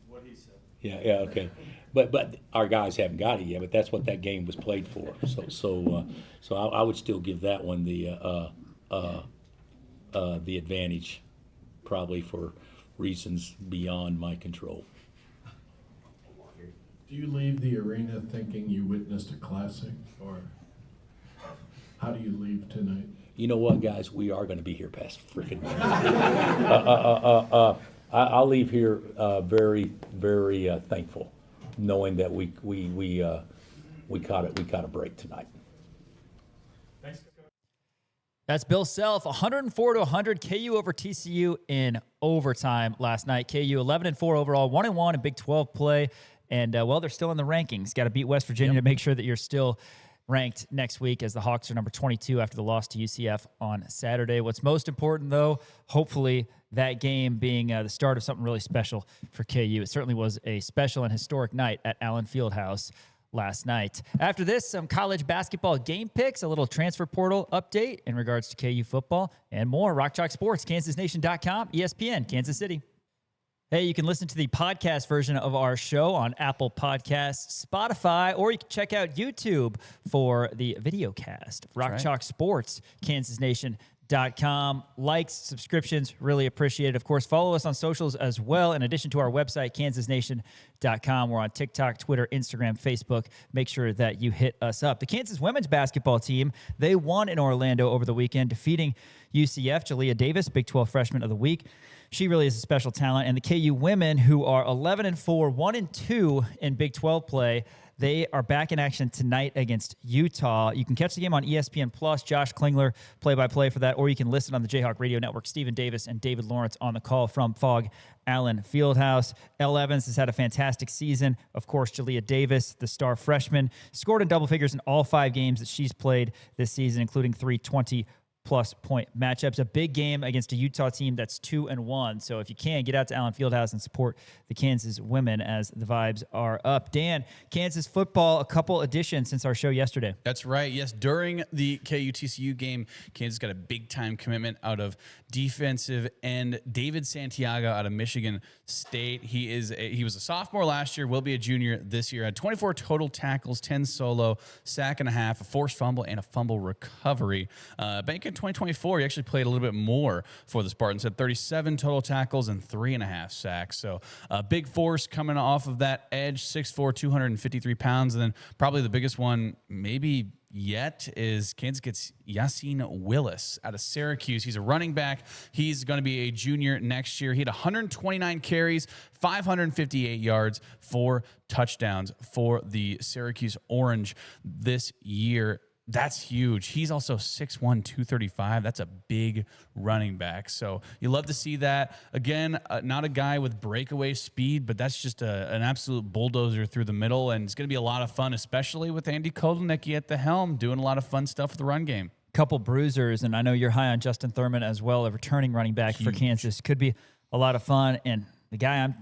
S6: What he said.
S13: Yeah, okay. But our guys haven't got it yet. But that's what that game was played for. So I would still give that one the advantage, probably for reasons beyond my control.
S9: Do you leave the arena thinking you witnessed a classic, or how do you leave tonight?
S13: You know what, guys? We are going to be here past freaking. I'll leave here very, very thankful, knowing that we caught a break tonight.
S3: Thanks.
S1: That's Bill Self, 104-100 KU over TCU in overtime last night. KU 11-4 overall, 1-1 in Big 12 play, and well, they're still in the rankings. Got to beat West Virginia to make sure that you're still ranked next week, as the Hawks are number 22 after the loss to UCF on Saturday. What's most important, though, hopefully that game being the start of something really special for KU. It certainly was a special and historic night at Allen Fieldhouse last night. After this, some college basketball game picks, a little transfer portal update in regards to KU football, and more. Rock Chalk Sports, KansasNation.com, ESPN, Kansas City. Hey, you can listen to the podcast version of our show on Apple Podcasts, Spotify, or you can check out YouTube for the video cast. Rock Chalk Sports, KansasNation.com. Likes, subscriptions, really appreciate it. Of course, follow us on socials as well. In addition to our website, KansasNation.com. We're on TikTok, Twitter, Instagram, Facebook. Make sure that you hit us up. The Kansas women's basketball team, they won in Orlando over the weekend, defeating UCF. Jalea Davis, Big 12 Freshman of the Week. She really is a special talent. And the KU women, who are 11-4, 1-2 in Big 12 play, they are back in action tonight against Utah. You can catch the game on ESPN+. Josh Klingler, play-by-play for that, or you can listen on the Jayhawk Radio Network. Stephen Davis and David Lawrence on the call from Fog Allen Fieldhouse. Elle Evans has had a fantastic season. Of course, Jalea Davis, the star freshman, scored in double figures in all 5 games that she's played this season, including 3 20-plus point matchups. A big game against a Utah team that's 2-1. So if you can, get out to Allen Fieldhouse and support the Kansas women as the vibes are up. Dan, Kansas football, a couple additions since our show yesterday.
S2: That's right. Yes, during the KU-TCU game, Kansas got a big-time commitment out of defensive end David Santiago out of Michigan State. He was a sophomore last year, will be a junior this year. Had 24 total tackles, 10 solo, sack and a half, a forced fumble, and a fumble recovery. Back in 2024, he actually played a little bit more for the Spartans. Had 37 total tackles and 3.5 sacks. So a big force coming off of that edge, 6'4", 253 pounds. And then probably the biggest one maybe yet is Kansas gets Yasin Willis out of Syracuse. He's a running back. He's going to be a junior next year. He had 129 carries, 558 yards, 4 touchdowns for the Syracuse Orange this year. That's huge. He's also 6'1", 235. That's a big running back. So you love to see that. Again, not a guy with breakaway speed, but that's just an absolute bulldozer through the middle. And it's going to be a lot of fun, especially with Andy Kotelnicki at the helm, doing a lot of fun stuff with the run game.
S1: Couple bruisers, and I know you're high on Justin Thurman as well, a returning running back for Kansas. Could be a lot of fun. And the guy I'm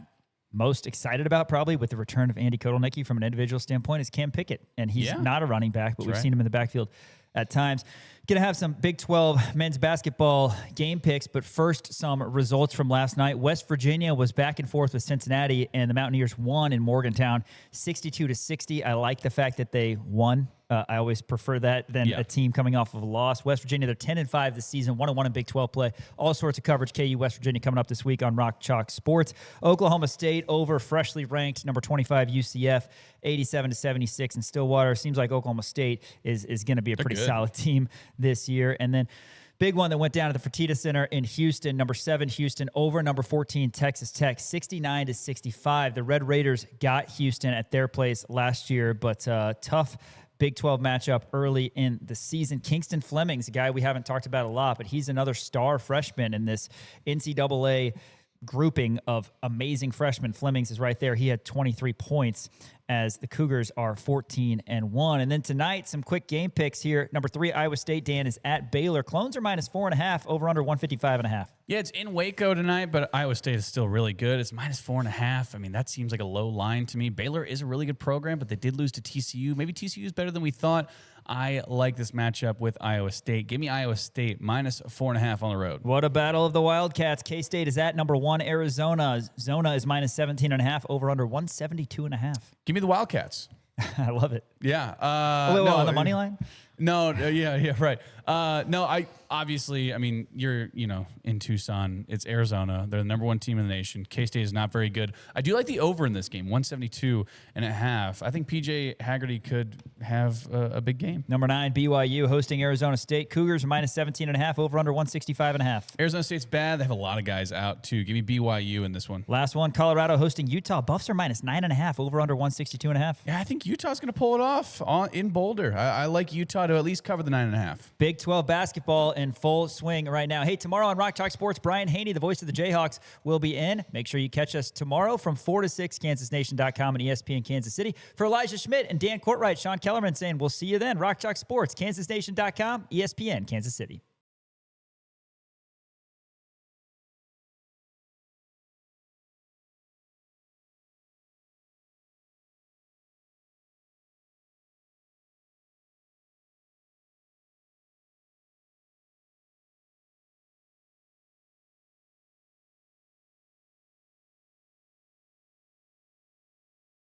S1: most excited about probably with the return of Andy Kotelnicki from an individual standpoint is Cam Pickett. And he's not a running back, but we've seen him in the backfield at times. Going to have some Big 12 men's basketball game picks, but first some results from last night. West Virginia was back and forth with Cincinnati, and the Mountaineers won in Morgantown 62-60. I like the fact that they won. I always prefer that than a team coming off of a loss. West Virginia, they're 10-5 this season, 1-1 in Big 12 play. All sorts of coverage. KU West Virginia coming up this week on Rock Chalk Sports. Oklahoma State over freshly ranked number 25 UCF, 87-76 in Stillwater. Seems like Oklahoma State is going to be a pretty solid team this year. And then big one that went down at the Fertitta Center in Houston, number 7 Houston over number 14 Texas Tech, 69-65. The Red Raiders got Houston at their place last year, but tough Big 12 matchup early in the season. Kingston Fleming's a guy we haven't talked about a lot, but he's another star freshman in this NCAA grouping of amazing freshmen. Fleming's is right there. He had 23 points as the Cougars are 14-1. And then tonight, some quick game picks here. Number 3, Iowa State, Dan, is at Baylor. Clones are -4.5, over under 155.5.
S2: Yeah, it's in Waco tonight, but Iowa State is still really good. It's -4.5. I mean, that seems like a low line to me. Baylor is a really good program, but they did lose to TCU. Maybe TCU is better than we thought. I like this matchup with Iowa State. Give me Iowa State -4.5 on the road.
S1: What a battle of the Wildcats. K-State is at number 1, Arizona. Zona is -17.5, over under 172.5.
S2: Give me the Wildcats.
S1: I love it.
S2: Yeah.
S1: Wait, on the money line?
S2: No, yeah, right. No, I mean, you're, in Tucson. It's Arizona. They're the number 1 team in the nation. K-State is not very good. I do like the over in this game, 172.5. I think PJ Haggerty could have a big game.
S1: Number 9, BYU hosting Arizona State. Cougars are -17.5, over under 165.5.
S2: Arizona State's bad. They have a lot of guys out, too. Give me BYU in this one.
S1: Last one, Colorado hosting Utah. Buffs are -9.5, over under 162.5.
S2: Yeah, I think Utah's going to pull it off in Boulder. I like Utah to at least cover the 9.5.
S1: Big 12 basketball in full swing right now. Hey, tomorrow on Rock Talk Sports, Brian Haney, the voice of the Jayhawks, will be in. Make sure you catch us tomorrow from 4 to 6, KansasNation.com and ESPN Kansas City. For Elijah Schmidt and Dan Courtwright, Sean Kellerman saying we'll see you then. Rock Talk Sports, KansasNation.com, ESPN Kansas City.